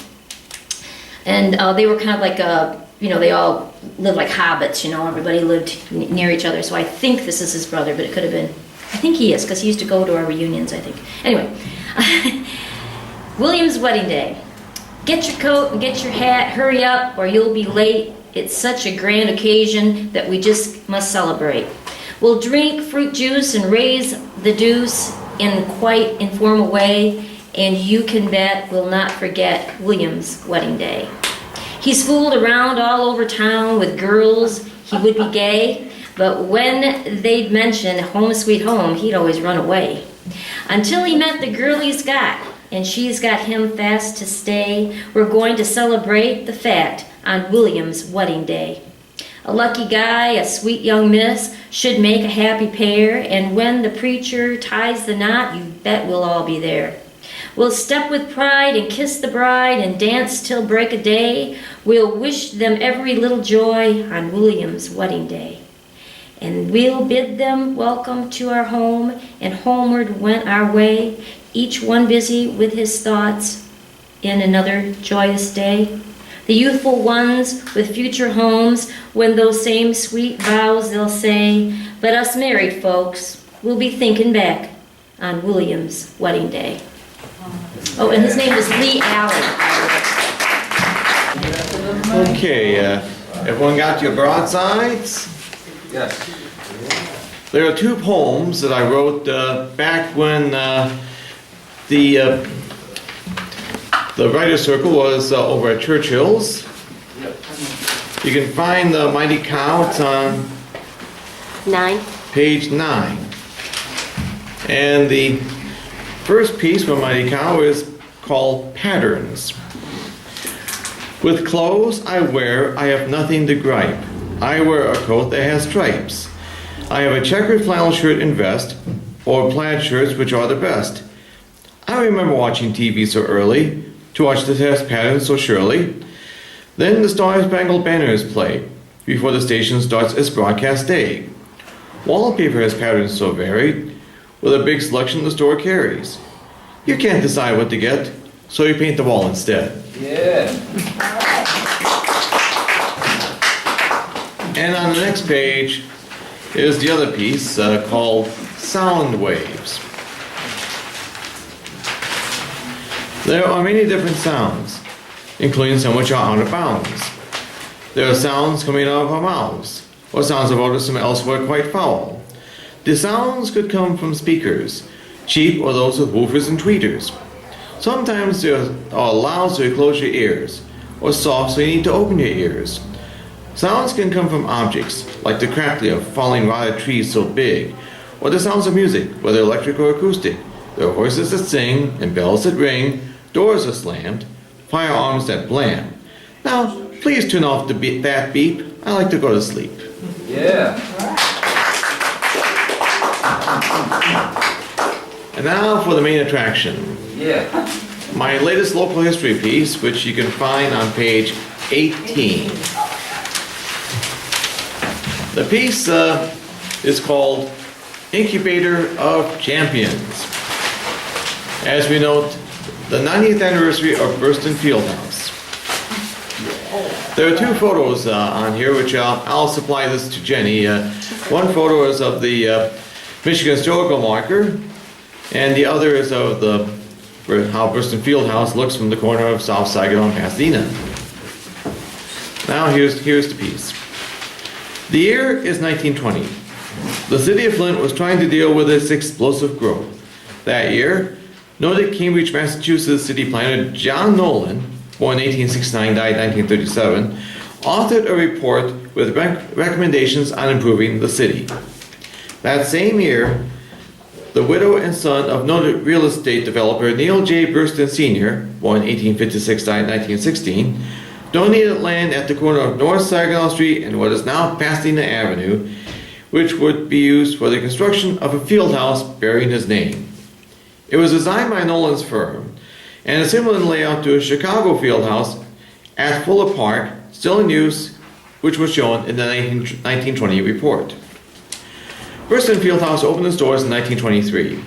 Speaker 8: And they were kind of like, they all lived like hobbits, everybody lived near each other. So I think this is his brother, but it could have been, I think he is, because he used to go to our reunions, I think. Anyway, William's Wedding Day. Get your coat and get your hat, hurry up or you'll be late. It's such a grand occasion that we just must celebrate. We'll drink fruit juice and raise the deuce in quite informal way, and you can bet we'll not forget William's wedding day. He's fooled around all over town with girls, he would be gay, but when they'd mention home sweet home, he'd always run away. Until he met the girl he's got, and she's got him fast to stay. We're going to celebrate the fact on William's wedding day. A lucky guy, a sweet young miss, should make a happy pair, and when the preacher ties the knot, you bet we'll all be there. We'll step with pride and kiss the bride and dance till break of day. We'll wish them every little joy on William's wedding day. And we'll bid them welcome to our home, and homeward went our way, each one busy with his thoughts in another joyous day. The youthful ones with future homes, when those same sweet vows they'll say, but us married folks will be thinking back on William's wedding day. Oh, and his name was Lee Allen.
Speaker 10: Okay, everyone got your broadsides?
Speaker 3: Yes.
Speaker 10: There are two poems that I wrote back when the writer's circle was over at Churchill's. You can find the Mighty Cow. It's on
Speaker 4: 9.
Speaker 10: page 9. And the first piece from Mighty Cow is called Patterns. With clothes I wear, I have nothing to gripe. I wear a coat that has stripes. I have a checkered flannel shirt and vest, or plaid shirts, which are the best. I remember watching TV so early, to watch the test patterns so surely. Then the Star-Spangled Banner is played, before the station starts its broadcast day. Wallpaper has patterns so varied, with a big selection the store carries. You can't decide what to get, so you paint the wall instead.
Speaker 3: Yeah.
Speaker 10: And on the next page is the other piece called Sound Waves. There are many different sounds, including some which are out of bounds. There are sounds coming out of our mouths, or sounds of odors from elsewhere quite foul. The sounds could come from speakers, cheap or those with woofers and tweeters. Sometimes they are loud so you close your ears, or soft so you need to open your ears. Sounds can come from objects, like the crackling of falling rotted trees so big, or the sounds of music, whether electric or acoustic. There are voices that sing, and bells that ring, doors that slammed, firearms that blam. Now, please turn off that beep. I like to go to sleep.
Speaker 3: Yeah.
Speaker 10: And now for the main attraction.
Speaker 3: Yeah.
Speaker 10: My latest local history piece, which you can find on page 18. The piece is called Incubator of Champions. As we note, the 90th anniversary of Burston Fieldhouse. There are two photos on here, which I'll supply this to Jennie. One photo is of the Michigan Historical Marker, and the other is of how Burston Fieldhouse looks from the corner of South Saginaw and Pasadena. Now here's the piece. The year is 1920. The city of Flint was trying to deal with its explosive growth. That year, Noted Cambridge, Massachusetts city planner John Nolan, born 1869, died 1937, authored a report with recommendations on improving the city. That same year, the widow and son of noted real estate developer Neil J. Burston Sr., born 1856, died 1916, donated land at the corner of North Saginaw Street and what is now Pasadena Avenue, which would be used for the construction of a field house bearing his name. It was designed by Nolan's firm and a similar layout to a Chicago field house at Fuller Park, still in use, which was shown in the 1920 report. Burston Fieldhouse opened its doors in 1923.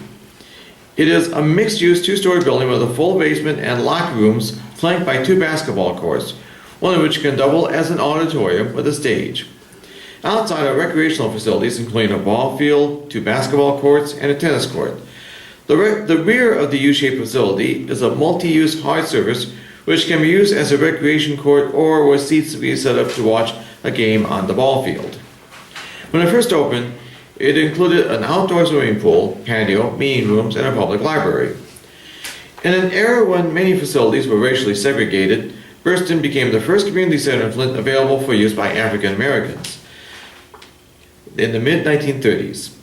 Speaker 10: It is a mixed-use two-story building with a full basement and locker rooms flanked by 2 basketball courts, one of which can double as an auditorium with a stage. Outside are recreational facilities including a ball field, 2 basketball courts, and a tennis court. The rear of the U-shaped facility is a multi-use hard surface which can be used as a recreation court or with seats to be set up to watch a game on the ball field. When it first opened, it included an outdoor swimming pool, patio, meeting rooms, and a public library. In an era when many facilities were racially segregated, Burston became the first community center in Flint available for use by African Americans in the mid-1930s.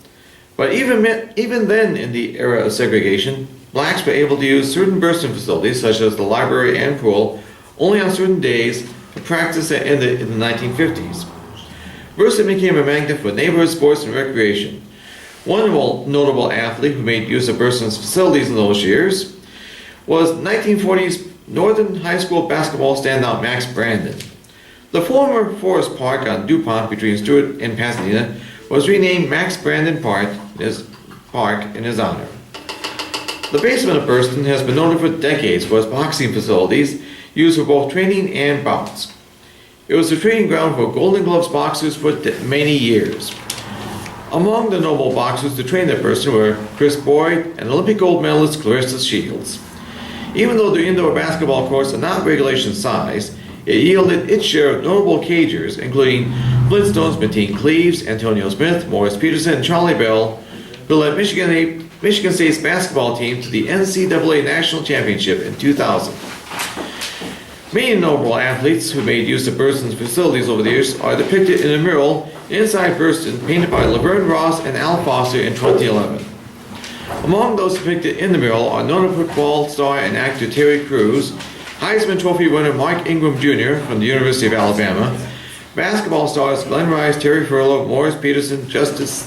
Speaker 10: But even then, in the era of segregation, blacks were able to use certain Burston facilities, such as the library and pool, only on certain days for practice that ended in the 1950s. Burston became a magnet for neighborhood sports and recreation. One notable athlete who made use of Burston's facilities in those years was 1940s Northern High School basketball standout Max Brandon. The former Forest Park on DuPont between Stewart and Pasadena was renamed Max Brandon Park in his honor. The basement of Burston has been noted for decades for its boxing facilities used for both training and bouts. It was the training ground for Golden Gloves boxers for many years. Among the notable boxers to train at Burston were Chris Boyd and Olympic gold medalist Clarissa Shields. Even though the indoor basketball courts are not regulation size, it yielded its share of notable cagers, including Flintstones Mateen Cleaves, Antonio Smith, Morris Peterson, and Charlie Bell, who led Michigan State's basketball team to the NCAA National Championship in 2000. Many notable athletes who made use of Burston's facilities over the years are depicted in a mural inside Burston painted by Laverne Ross and Al Foster in 2011. Among those depicted in the mural are noted football star and actor Terry Crews, Heisman Trophy winner Mark Ingram Jr. from the University of Alabama, basketball stars Glenn Rice, Terry Furlow, Morris Peterson, Justice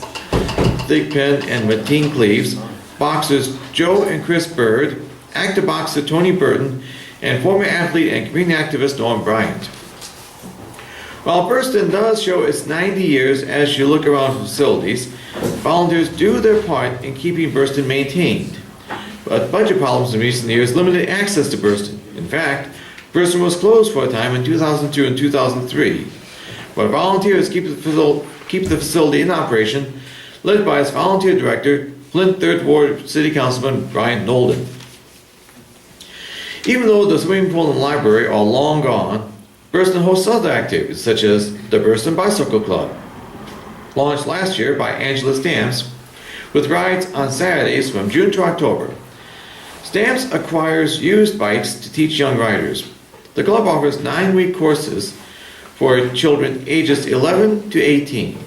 Speaker 10: Thigpen, and Mateen Cleaves, boxers Joe and Chris Bird, actor boxer Tony Burton, and former athlete and community activist Norm Bryant. While Burston does show its 90 years as you look around facilities, volunteers do their part in keeping Burston maintained. But budget problems in recent years limited access to Burston. In fact, Burston was closed for a time in 2002 and 2003. But volunteers keep the facility in operation, led by its volunteer director, Flint 3rd Ward City Councilman Brian Nolden. Even though the swimming pool and library are long gone, Burston hosts other activities such as the Burston Bicycle Club, launched last year by Angela Stamps, with rides on Saturdays from June to October. Stamps acquires used bikes to teach young riders. The club offers 9-week courses for children ages 11 to 18.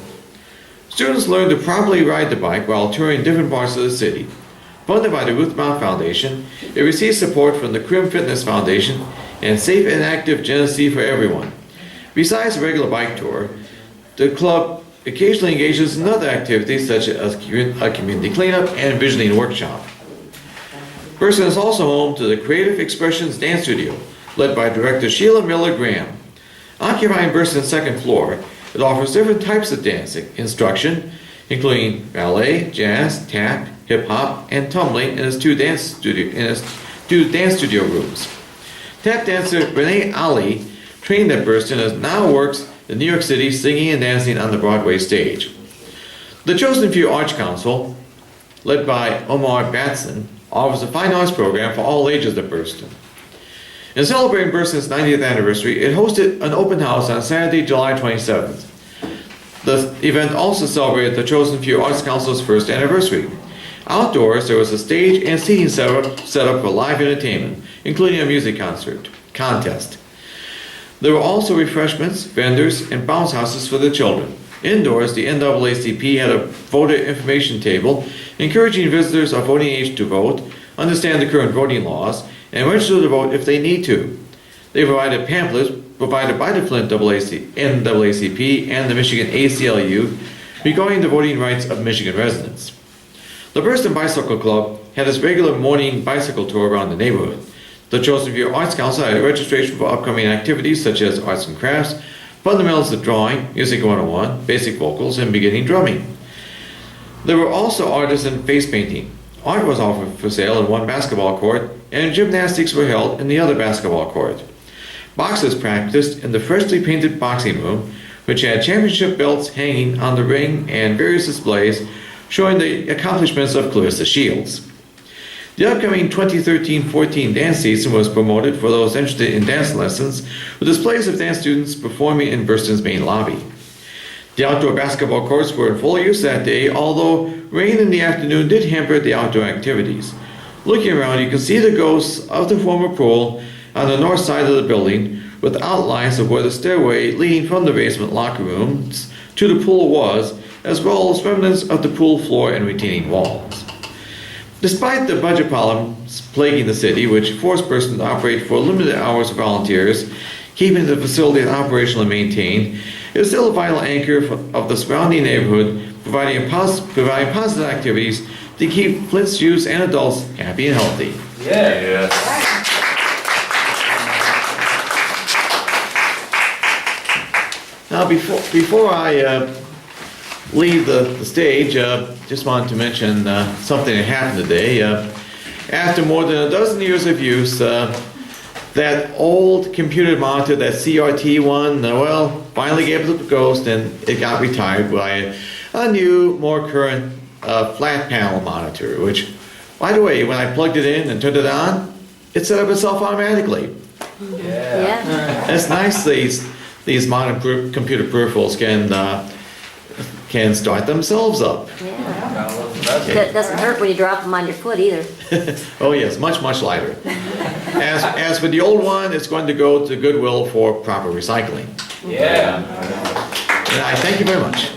Speaker 10: Students learn to properly ride the bike while touring different parts of the city. Funded by the Ruth Mount Foundation, it receives support from the Crim Fitness Foundation and Safe and Active Genesee for Everyone. Besides a regular bike tour, the club occasionally engages in other activities such as a community cleanup and visioning workshop. Burston is also home to the Creative Expressions Dance Studio, led by director Sheila Miller Graham. Occupying Burston's second floor, it offers different types of dancing instruction, including ballet, jazz, tap, hip-hop, and tumbling in its two dance studio rooms. Tap dancer Renee Ali, trained at Burston, now works in New York City singing and dancing on the Broadway stage. The Chosen Few Arts Council, led by Omar Batson, offers a fine arts program for all ages at Burston. In celebrating Burston's 90th anniversary, it hosted an open house on Saturday, July 27th. The event also celebrated the Chosen Few Arts Council's first anniversary. Outdoors, there was a stage and seating set up for live entertainment, including a music contest. There were also refreshments, vendors, and bounce houses for the children. Indoors, the NAACP had a voter information table encouraging visitors of voting age to vote, understand the current voting laws, and register to vote if they need to. They provided pamphlets provided by the Flint NAACP and the Michigan ACLU regarding the voting rights of Michigan residents. The Burston Bicycle Club had its regular morning bicycle tour around the neighborhood. The Chosen Few Arts Council had registration for upcoming activities such as arts and crafts, fundamentals of drawing, music 101, basic vocals, and beginning drumming. There were also artists in face painting. Art was offered for sale in one basketball court, and gymnastics were held in the other basketball court. Boxers practiced in the freshly painted boxing room, which had championship belts hanging on the ring and various displays showing the accomplishments of Clarissa Shields. The upcoming 2013-14 dance season was promoted for those interested in dance lessons, with displays of dance students performing in Burston's main lobby. The outdoor basketball courts were in full use that day, although rain in the afternoon did hamper the outdoor activities. Looking around, you can see the ghosts of the former pool on the north side of the building, with outlines of where the stairway leading from the basement locker rooms to the pool was, as well as remnants of the pool floor and retaining walls. Despite the budget problems plaguing the city, which forced Burston to operate for limited hours of volunteers, keeping the facility operational and maintained, it is still a vital anchor of the surrounding neighborhood, providing positive activities to keep Flint's youth and adults happy and healthy.
Speaker 7: Yeah.
Speaker 10: Now, before I leave the stage, just wanted to mention something that happened today. After more than a dozen years of use, that old computer monitor, that CRT one, finally gave up the ghost, and it got retired by a new, more current flat panel monitor, which, by the way, when I plugged it in and turned it on, it set up itself automatically.
Speaker 8: Yeah.
Speaker 10: It's nice these modern computer peripherals can start themselves up.
Speaker 8: Yeah. That doesn't hurt when you drop them on your foot either.
Speaker 10: Oh yes, much lighter. As for the old one, it's going to go to Goodwill for proper recycling.
Speaker 7: Yeah.
Speaker 10: And I thank you very much.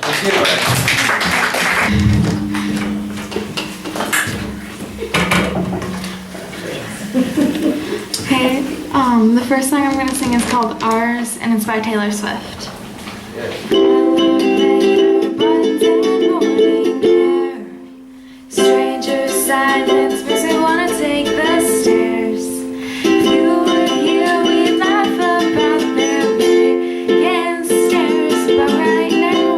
Speaker 11: Okay, the first song I'm going to sing is called Ours, and it's by Taylor Swift. Stranger silence makes me want to take the stairs. If you were here, we'd laugh about their vacant stares. But right now,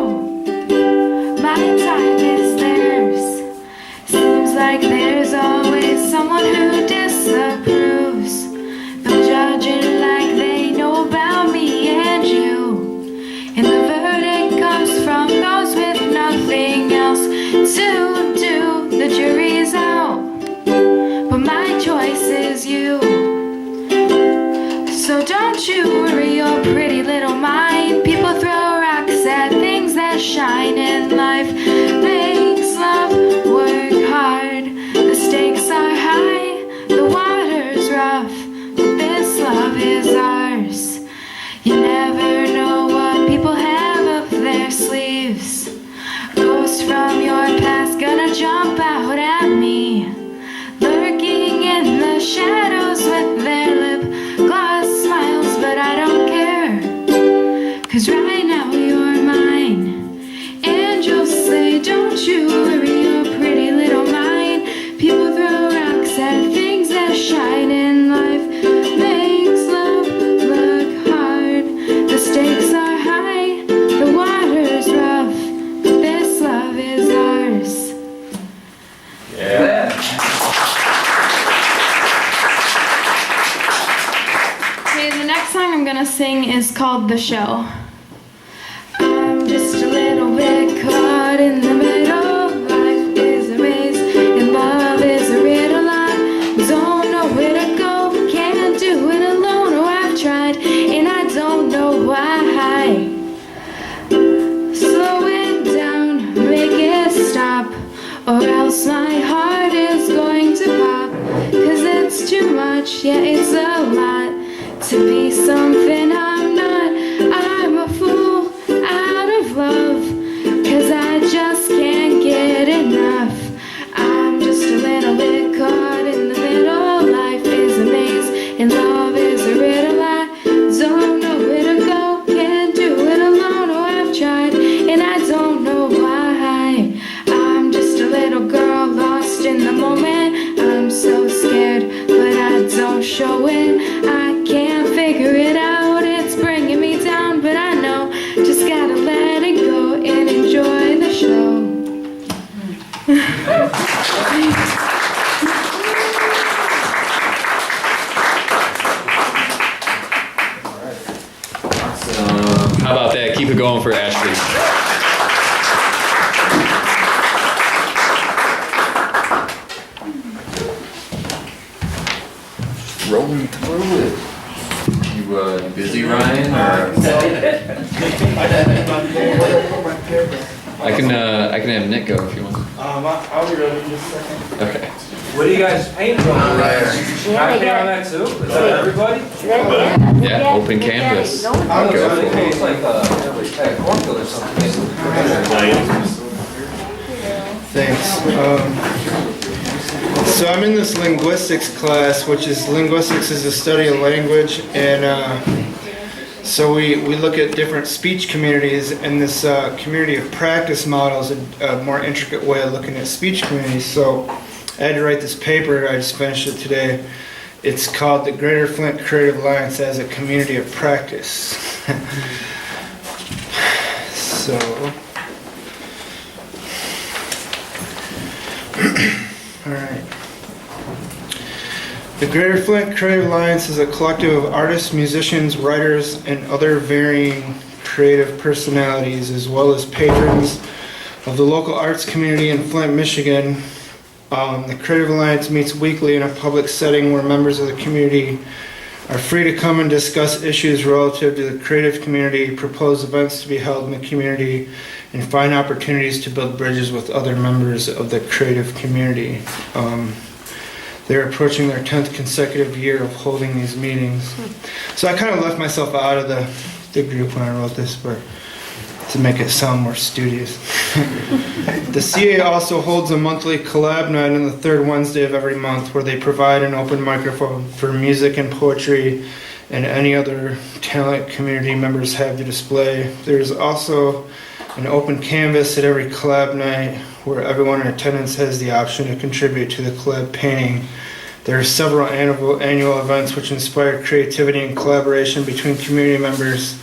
Speaker 11: my time is theirs. Seems like there's always someone who disapproves. They'll judge it like they know about me and you. And the verdict comes from those with nothing else to do. The jury's out, but my choice is you. So don't you worry your pretty little mind. People throw rocks at things that shine, and life makes love work hard. The stakes are high, the water's rough, but this love is ours. You never know what people have up their sleeves. Ghosts from your past gonna jump out at me, lurking in the shadows with their lip gloss smiles. But I don't care, 'cause right now you're mine. And you'll say, don't you worry your pretty little mind. People throw rocks at things that shine, in life makes love look hard. The stakes are high, the water's rough, but this love is ours.
Speaker 7: Yeah.
Speaker 11: Okay, the next song I'm gonna sing is called The Show. I'm just a little bit caught in the middle. Life is a maze and love is a riddle. I don't know where to go, can't do it alone. Oh, I've tried and I don't know why. Slow it down, make it stop, or else my heart much, yeah, it's a lot to be something I'm not. I'm a fool out of love, 'cause I just can't get enough. I'm just a little bit caught in the middle. Life is a maze and love is a riddle. I don't know where to go, can't do it alone. Oh, I've tried and I don't know why. I'm just a little girl lost in the moment. I'm so scared, but I don't show it. I can't figure it out, it's bringing me down, but I know just gotta let it go and enjoy the show.
Speaker 7: How about that? Keep it going for Ashley. Rolling through it. You busy, Ryan? Or? I can have Nick go if you want.
Speaker 2: I'll be ready in just a second.
Speaker 7: Okay.
Speaker 12: What are you guys painting on there? Can I paint on that too? Is that everybody?
Speaker 7: Yeah, open canvas.
Speaker 12: I'll
Speaker 7: Go
Speaker 12: go
Speaker 7: for
Speaker 12: for
Speaker 7: it.
Speaker 12: it's like a cornfield or something.
Speaker 13: Thanks. So I'm in this linguistics class, which is linguistics is the study of language, and so we look at different speech communities, and this community of practice model is a more intricate way of looking at speech communities. So I had to write this paper. I just finished it today. It's called the Greater Flint Creative Alliance as a Community of Practice. So. All right. The Greater Flint Creative Alliance is a collective of artists, musicians, writers, and other varying creative personalities, as well as patrons of the local arts community in Flint, Michigan. The Creative Alliance meets weekly in a public setting where members of the community are free to come and discuss issues relative to the creative community, propose events to be held in the community, and find opportunities to build bridges with other members of the creative community. They're approaching their 10th consecutive year of holding these meetings. So I kind of left myself out of the group when I wrote this, but to make it sound more studious. The CA also holds a monthly Collab Night on the third Wednesday of every month, where they provide an open microphone for music and poetry and any other talent community members have to display. There's also an open canvas at every Collab Night where everyone in attendance has the option to contribute to the collab painting. There are several annual events which inspire creativity and collaboration between community members.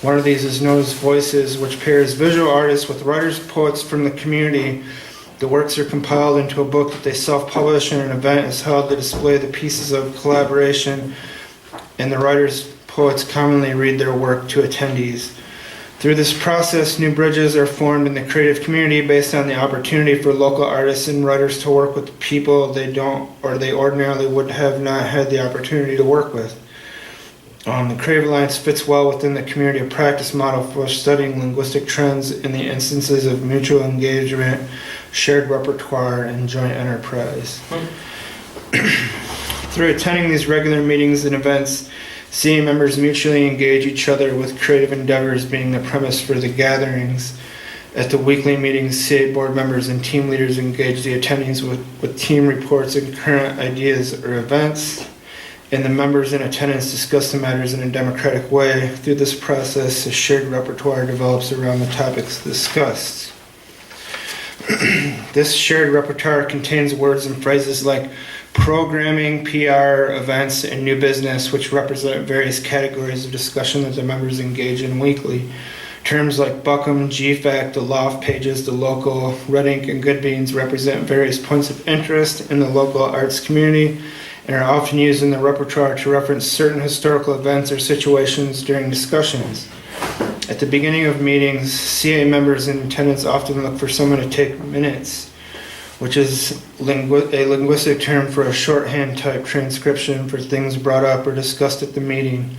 Speaker 13: One of these is known as Voices, which pairs visual artists with writers, poets from the community. The works are compiled into a book that they self-publish, and an event is held to display the pieces of collaboration, and the writers, poets commonly read their work to attendees. Through this process, new bridges are formed in the creative community based on the opportunity for local artists and writers to work with people they don't, or they ordinarily would have not had the opportunity to work with. The Creative Alliance fits well within the community of practice model for studying linguistic trends in the instances of mutual engagement, shared repertoire, and joint enterprise. Through attending these regular meetings and events, CA members mutually engage each other with creative endeavors being the premise for the gatherings. At the weekly meetings, CA board members and team leaders engage the attendees with team reports and current ideas or events, and the members in attendance discuss the matters in a democratic way. Through this process, a shared repertoire develops around the topics discussed. This shared repertoire contains words and phrases like programming, PR, events, and new business, which represent various categories of discussion that the members engage in weekly. Terms like Buckham, GFAC, the Loft pages, the local, Red Ink, and Good Beans represent various points of interest in the local arts community and are often used in the repertoire to reference certain historical events or situations during discussions. At the beginning of meetings, CA members in attendance often look for someone to take minutes, which is a linguistic term for a shorthand type transcription for things brought up or discussed at the meeting.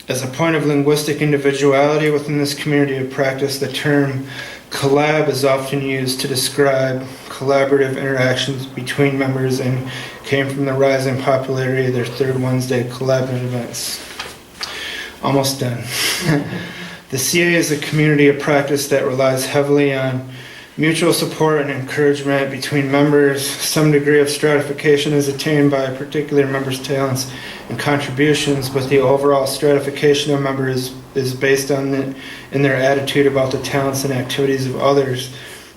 Speaker 13: As a point of linguistic individuality within this community of practice, the term collab is often used to describe collaborative interactions between members and came from the rising popularity of their third Wednesday collaborative events. Almost done. The CA is a community of practice that relies heavily on mutual support and encouragement between members. Some degree of stratification is attained by a particular member's talents and contributions, but the overall stratification of members is based in their attitude about the talents and activities of others.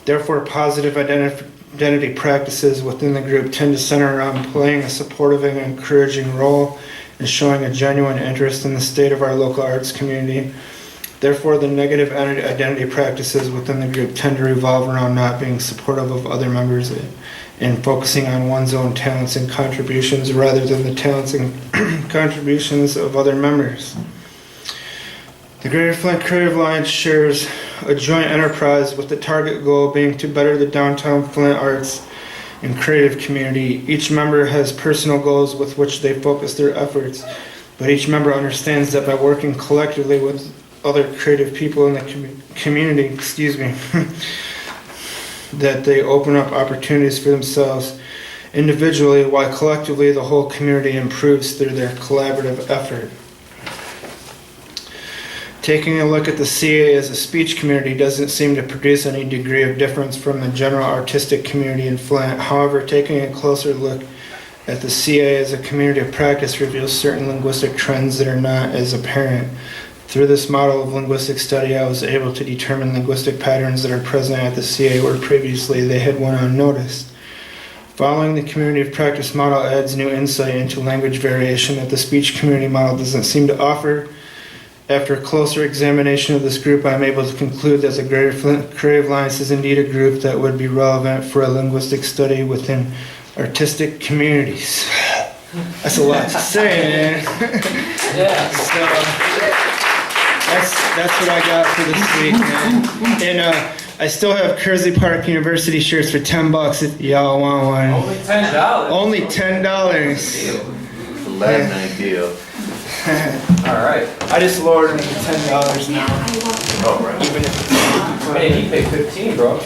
Speaker 13: Therefore, positive identity practices within the group tend to center around playing a supportive and encouraging role and showing a genuine interest in the state of our local arts community. Therefore, the negative identity practices within the group tend to revolve around not being supportive of other members and focusing on one's own talents and contributions rather than the talents and contributions of other members. The Greater Flint Creative Alliance shares a joint enterprise with the target goal being to better the downtown Flint arts and creative community. Each member has personal goals with which they focus their efforts, but each member understands that by working collectively with other creative people in the community, that they open up opportunities for themselves individually, while collectively the whole community improves through their collaborative effort. Taking a look at the CA as a speech community doesn't seem to produce any degree of difference from the general artistic community in Flint. However, taking a closer look at the CA as a community of practice reveals certain linguistic trends that are not as apparent. Through this model of linguistic study, I was able to determine linguistic patterns that are present at the CA where previously they had went unnoticed. Following the community of practice model adds new insight into language variation that the speech community model doesn't seem to offer. After a closer examination of this group, I'm able to conclude that the Greater Flint Creative Alliance is indeed a group that would be relevant for a linguistic study within artistic communities. That's a lot to say, man.
Speaker 12: Yeah.
Speaker 13: So, that's what I got for this week, man. And I still have Kersey Park University shirts for $10 if y'all want one.
Speaker 12: Only $10.
Speaker 13: Only $10.
Speaker 12: The Collab Nite deal. All right.
Speaker 13: I just lowered them to $10 now.
Speaker 12: Oh, right.
Speaker 13: Even if
Speaker 12: Man, you paid 15, bro.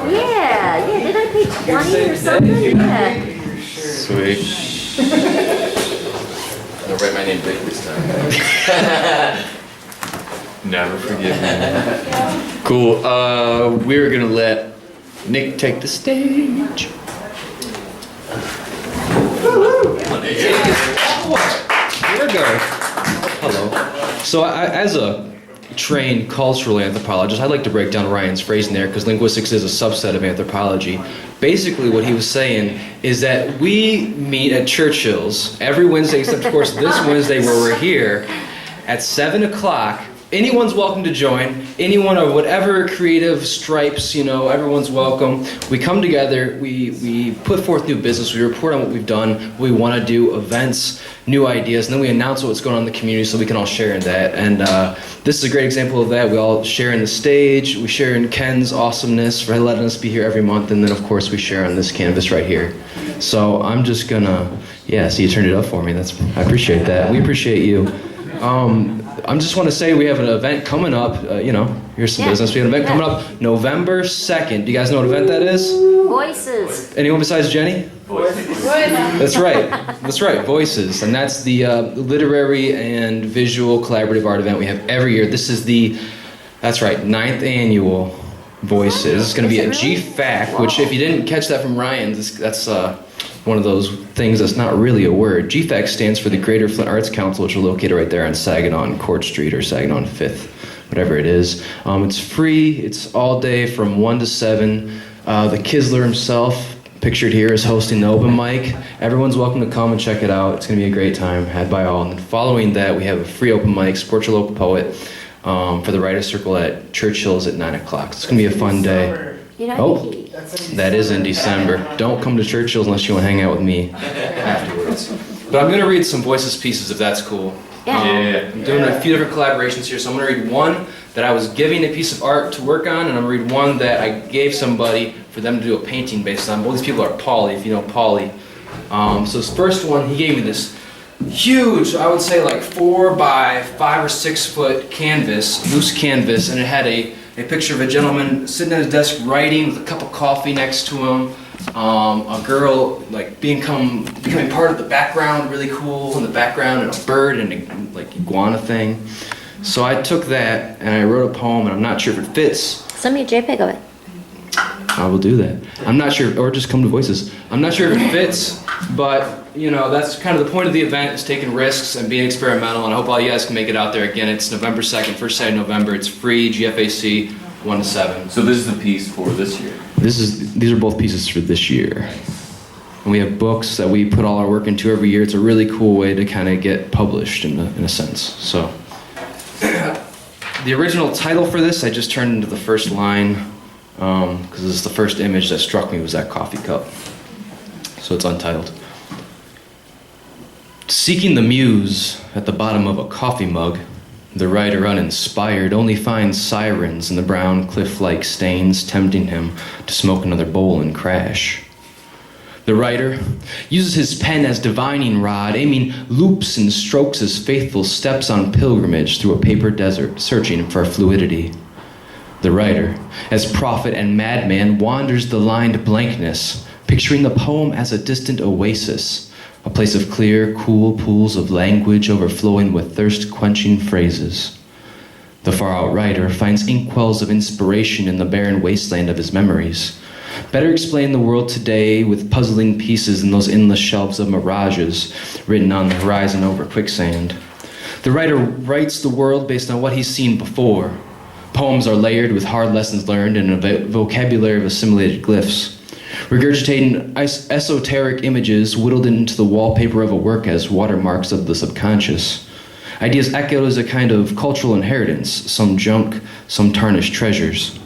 Speaker 4: Yeah, did I pay 20 or something? Yeah.
Speaker 1: Sweet.
Speaker 7: I'll write my name big this time.
Speaker 1: Never forgive me. Cool. We're gonna let Nick take the stage.
Speaker 14: Here we go. Hello. So as a trained cultural anthropologist, I'd like to break down Ryan's phrasing there because linguistics is a subset of anthropology. Basically what he was saying is that we meet at Churchill's every Wednesday, except of course this Wednesday where we're here, at 7 o'clock. Anyone's welcome to join. Anyone of whatever creative stripes, everyone's welcome. We come together, we put forth new business, we report on what we've done, we want to do events, new ideas, and then we announce what's going on in the community so we can all share in that. And this is a great example of that. We all share in the stage, we share in Ken's awesomeness for letting us be here every month, and then of course we share on this canvas right here. So I'm just gonna, so you turned it up for me. I appreciate that. We appreciate you. I just want to say we have an event coming up, here's some business. We have an event coming up November 2nd. Do you guys know what event that is?
Speaker 4: Voices.
Speaker 14: Anyone besides Jennie?
Speaker 4: Voices.
Speaker 14: That's right, Voices. And that's the literary and visual collaborative art event we have every year. This is the 9th annual Voices. It's going to be at GFAC, which if you didn't catch that from Ryan, that's one of those things that's not really a word. GFAC stands for the Greater Flint Arts Council, which are located right there on Saginaw and Court Street, or Saginaw and 5th, whatever it is. It's free. It's all day from 1 to 7. The Kisler himself, pictured here, is hosting the open mic. Everyone's welcome to come and check it out. It's going to be a great time, had by all. And then following that, we have a free open mic, support your local poet, for the Writer's Circle at Churchill's at 9 o'clock. It's going to be a fun day. That is in December. Don't come to Churchill's unless you want to hang out with me afterwards. But I'm going to read some Voices pieces if that's cool. I'm doing a few different collaborations here. So I'm going to read one that I was giving a piece of art to work on, and I'm going to read one that I gave somebody for them to do a painting based on. Both these people are Pauly, if you know Pauly. So this first one, he gave me this huge, I would say like 4 by 5 or 6 foot canvas, loose canvas, and it had a picture of a gentleman sitting at his desk writing with a cup of coffee next to him. a girl like becoming part of the background, really cool in the background, and a bird and a like iguana thing. So I took that and I wrote a poem, and I'm not sure if it fits.
Speaker 4: Send me a JPEG of it.
Speaker 14: I will do that. I'm not sure, or just come to Voices. I'm not sure if it fits, but you know, that's kind of the point of the event, is taking risks and being experimental, and I hope all you guys can make it out there. Again, it's November 2nd, first Saturday in November. It's free, GFAC, 1 to 7.
Speaker 7: So this is the piece for this year?
Speaker 14: These are both pieces for this year. And we have books that we put all our work into every year. It's a really cool way to kind of get published in a sense. So the original title for this, I just turned into the first line, because this is the first image that struck me, was that coffee cup. So it's untitled. Seeking the muse at the bottom of a coffee mug, the writer, uninspired, only finds sirens in the brown cliff-like stains, tempting him to smoke another bowl and crash. The writer uses his pen as divining rod, aiming loops and strokes as faithful steps on pilgrimage through a paper desert, searching for fluidity. The writer, as prophet and madman, wanders the lined blankness, picturing the poem as a distant oasis, a place of clear, cool pools of language overflowing with thirst-quenching phrases. The far-out writer finds inkwells of inspiration in the barren wasteland of his memories. Better explain the world today with puzzling pieces in those endless shelves of mirages written on the horizon over quicksand. The writer writes the world based on what he's seen before. Poems are layered with hard lessons learned and a vocabulary of assimilated glyphs, regurgitating esoteric images whittled into the wallpaper of a work as watermarks of the subconscious. Ideas echoed as a kind of cultural inheritance, some junk, some tarnished treasures.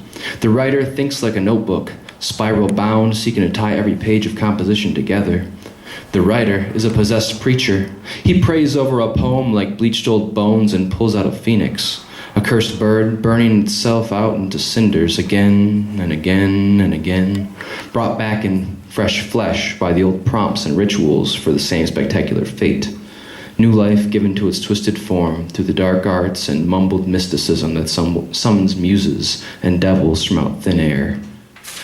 Speaker 14: The writer thinks like a notebook, spiral bound, seeking to tie every page of composition together. The writer is a possessed preacher. He prays over a poem like bleached old bones and pulls out a phoenix, a cursed bird burning itself out into cinders again and again and again, brought back in fresh flesh by the old prompts and rituals for the same spectacular fate. New life given to its twisted form through the dark arts and mumbled mysticism that summons muses and devils from out thin air.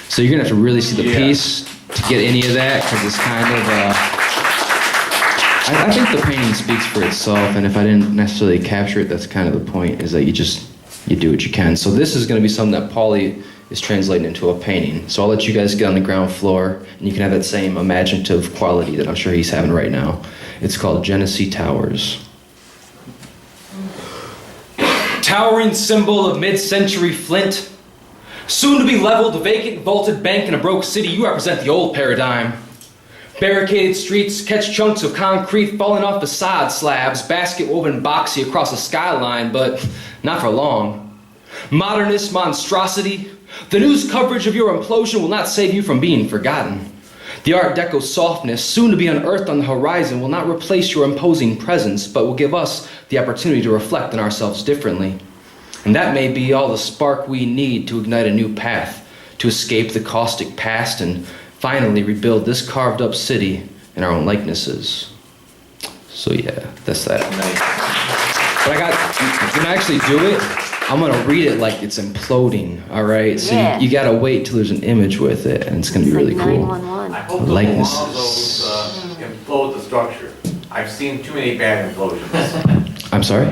Speaker 14: So you're gonna have to really see the piece to get any of that, because it's kind of, I think the painting speaks for itself, and if I didn't necessarily capture it, that's kind of the point, is that you do what you can. So this is gonna be something that Paulie is translating into a painting. So I'll let you guys get on the ground floor, and you can have that same imaginative quality that I'm sure he's having right now. It's called Genesee Towers. Towering symbol of mid-century Flint, soon to be leveled, a vacant, vaulted bank in a broke city, you represent the old paradigm. Barricaded streets catch chunks of concrete falling off facade slabs, basket woven boxy across the skyline, but not for long. Modernist monstrosity, the news coverage of your implosion will not save you from being forgotten. The Art Deco softness, soon to be unearthed on the horizon, will not replace your imposing presence, but will give us the opportunity to reflect on ourselves differently. And that may be all the spark we need to ignite a new path, to escape the caustic past and finally rebuild this carved up city in our own likenesses. So yeah, that's that. But when I actually do it, I'm gonna read it like it's imploding, all right? So you gotta wait till there's an image with it, and it's gonna be really cool.
Speaker 15: I hope the
Speaker 14: Likenesses.
Speaker 15: implode the structure. I've seen too many bad implosions.
Speaker 14: I'm sorry?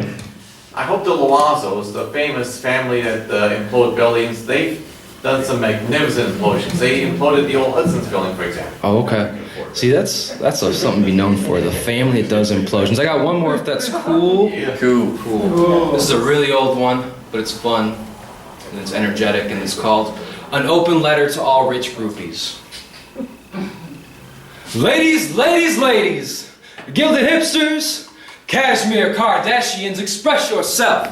Speaker 15: I hope the Loazos, the famous family that implode buildings, they've done some magnificent implosions. They imploded the old Hudson's building, for example.
Speaker 14: Oh, okay. See, that's something to be known for, the family that does implosions. I got one more if that's cool.
Speaker 15: Yeah.
Speaker 14: Cool. This is a really old one, but it's fun, and it's energetic, and it's called An Open Letter to All Rich Groupies. Ladies, ladies, ladies, gilded hipsters, cashmere Kardashians, express yourself.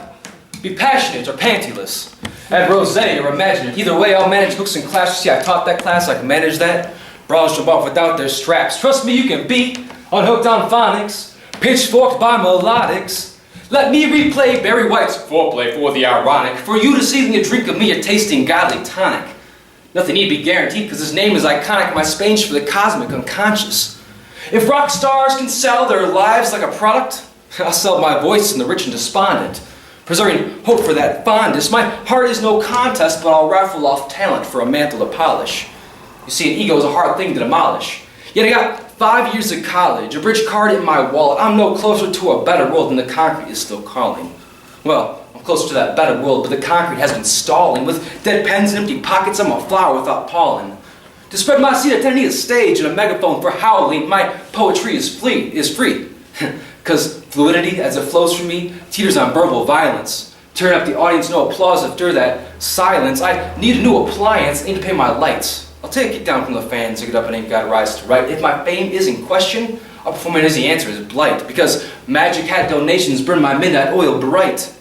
Speaker 14: Be passionate or pantyless. Add rosé or imagine it. Either way, I'll manage hooks and clashes. See, I taught that class, I can manage that. Bras jump off without their straps. Trust me, you can beat, unhooked on phonics, pitchforked by melodics. Let me replay Barry White's foreplay for the ironic, for you to see a drink of me a tasting godly tonic. Nothing need be guaranteed, because his name is iconic, my Spain's for the cosmic unconscious. If rock stars can sell their lives like a product, I'll sell my voice in the rich and despondent, preserving hope for that fondness. My heart is no contest, but I'll raffle off talent for a mantle to polish. You see, an ego is a hard thing to demolish. Yet I got 5 years of college, a bridge card in my wallet. I'm no closer to a better world than the concrete is still calling. Well, I'm closer to that better world, but the concrete has been stalling. With dead pens and empty pockets, I'm a flower without pollen. To spread my seed, I tend to need a stage and a megaphone for howling. My poetry is free. Because fluidity, as it flows from me, teeters on verbal violence. Turn up the audience, no applause after that silence. I need a new appliance, need to pay my lights. I'll take a kick down from the fans, take it up and ain't got a rise to right. If my fame is in question, I'll perform it as the answer is blight. Because magic hat donations burn my midnight oil bright.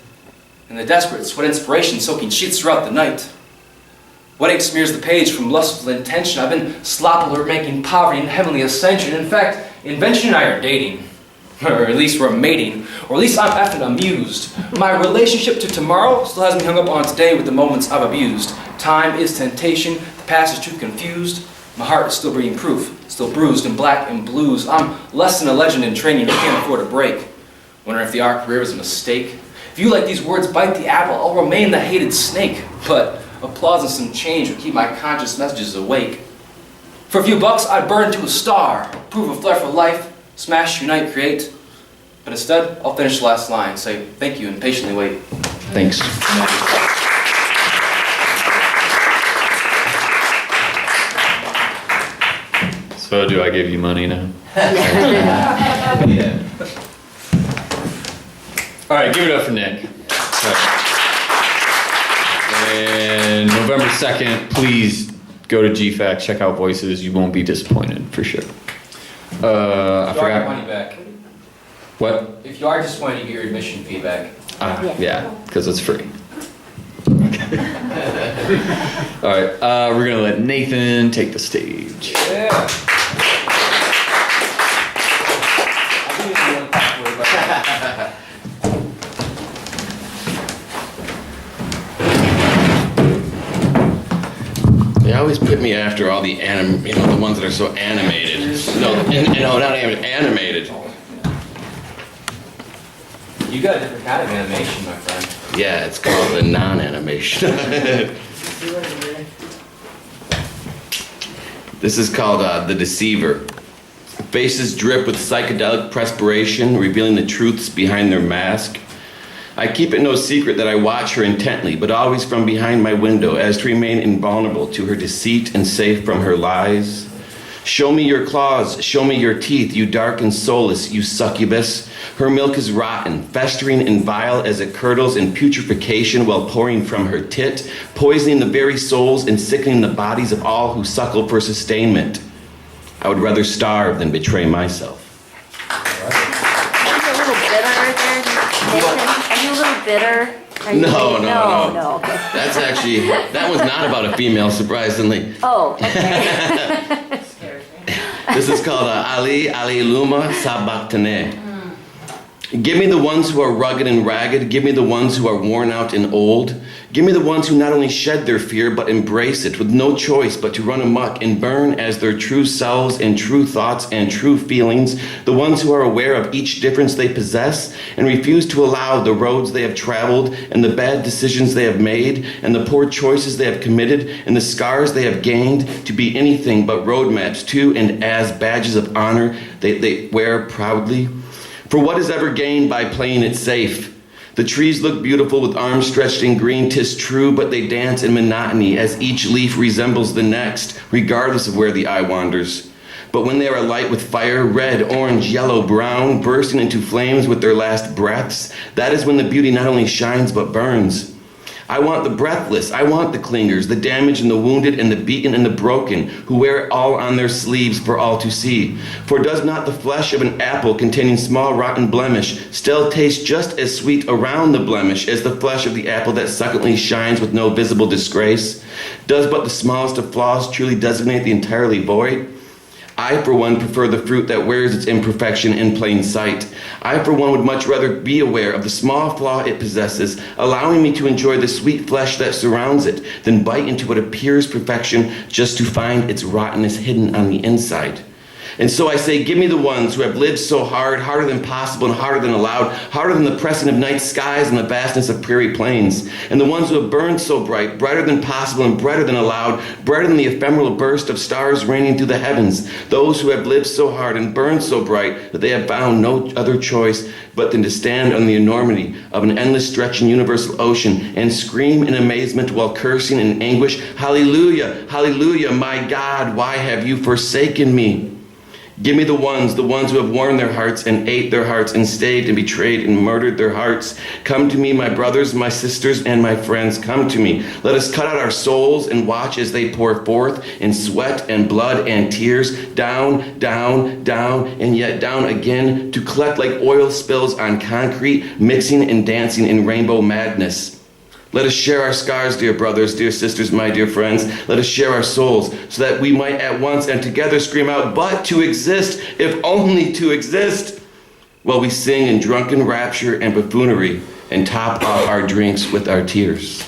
Speaker 14: And the desperate sweat inspiration soaking sheets throughout the night. What ink smears the page from lustful intention? I've been sloppily making poverty and heavenly ascension. In fact, invention and I are dating. Or at least we're mating. Or at least I'm effing amused. My relationship to tomorrow still has me hung up on today with the moments I've abused. Time is temptation, the past is truth confused. My heart is still breathing proof, still bruised and black and blues. I'm less than a legend in training, I can't afford a break. Wondering if the art career was a mistake. If you let these words bite the apple, I'll remain the hated snake. But applause and some change will keep my conscious messages awake. For a few bucks, I'd burn to a star, prove a flair for life, smash, unite, create. But instead, I'll finish the last line, say thank you and patiently wait. Thanks.
Speaker 1: So do I give you money now? All right, give it up for Nick. And November 2nd, please go to GFAC, check out Voices. You won't be disappointed, for sure. I
Speaker 14: If you are,
Speaker 1: forgot.
Speaker 14: your money back.
Speaker 1: What?
Speaker 14: If you are disappointed, you get your admission fee back.
Speaker 1: Yeah, because it's free. All right, we're gonna let Nathan take the stage.
Speaker 14: Yeah.
Speaker 16: They always put me after all the the ones that are so animated. No, not even animated.
Speaker 14: You got a different kind of animation, my friend.
Speaker 16: Yeah, it's called the non-animation. This is called The Deceiver. Faces drip with psychedelic perspiration, revealing the truths behind their mask. I keep it no secret that I watch her intently, but always from behind my window, as to remain invulnerable to her deceit and safe from her lies. Show me your claws, show me your teeth, you dark and soulless, you succubus. Her milk is rotten, festering and vile as it curdles in putrefaction while pouring from her tit, poisoning the very souls and sickening the bodies of all who suckle for sustainment. I would rather starve than betray myself.
Speaker 4: Are you a little bitter there, Nathan? Are you a little bitter? Are you
Speaker 16: No.
Speaker 4: No, okay.
Speaker 16: That's actually, that one's not about a female, surprisingly.
Speaker 4: Oh, okay.
Speaker 16: This is called Ali Luma Sabachthane. Give me the ones who are rugged and ragged. Give me the ones who are worn out and old. Give me the ones who not only shed their fear, but embrace it with no choice but to run amok and burn as their true selves and true thoughts and true feelings. The ones who are aware of each difference they possess and refuse to allow the roads they have traveled and the bad decisions they have made and the poor choices they have committed and the scars they have gained to be anything but roadmaps to and as badges of honor they wear proudly. For what is ever gained by playing it safe? The trees look beautiful with arms stretched in green, 'tis true, but they dance in monotony as each leaf resembles the next, regardless of where the eye wanders. But when they are alight with fire, red, orange, yellow, brown, bursting into flames with their last breaths, that is when the beauty not only shines but burns. I want the breathless, I want the clingers, the damaged and the wounded and the beaten and the broken, who wear it all on their sleeves for all to see. For does not the flesh of an apple containing small rotten blemish still taste just as sweet around the blemish as the flesh of the apple that succulently shines with no visible disgrace? Does but the smallest of flaws truly designate the entirely void? I, for one, prefer the fruit that wears its imperfection in plain sight. I, for one, would much rather be aware of the small flaw it possesses, allowing me to enjoy the sweet flesh that surrounds it, than bite into what appears perfection just to find its rottenness hidden on the inside. And so I say, give me the ones who have lived so hard, harder than possible and harder than allowed, harder than the pressing of night skies and the vastness of prairie plains. And the ones who have burned so bright, brighter than possible and brighter than allowed, brighter than the ephemeral burst of stars raining through the heavens. Those who have lived so hard and burned so bright that they have found no other choice but than to stand on the enormity of an endless stretching universal ocean and scream in amazement while cursing in anguish, Hallelujah, hallelujah, my God, why have you forsaken me? Give me the ones who have worn their hearts and ate their hearts and stayed and betrayed and murdered their hearts. Come to me, my brothers, my sisters, and my friends, come to me. Let us cut out our souls and watch as they pour forth in sweat and blood and tears, down, down, down, and yet down again, to collect like oil spills on concrete, mixing and dancing in rainbow madness. Let us share our scars, dear brothers, dear sisters, my dear friends. Let us share our souls so that we might at once and together scream out, but to exist, if only to exist, while we sing in drunken rapture and buffoonery and top off our drinks with our tears.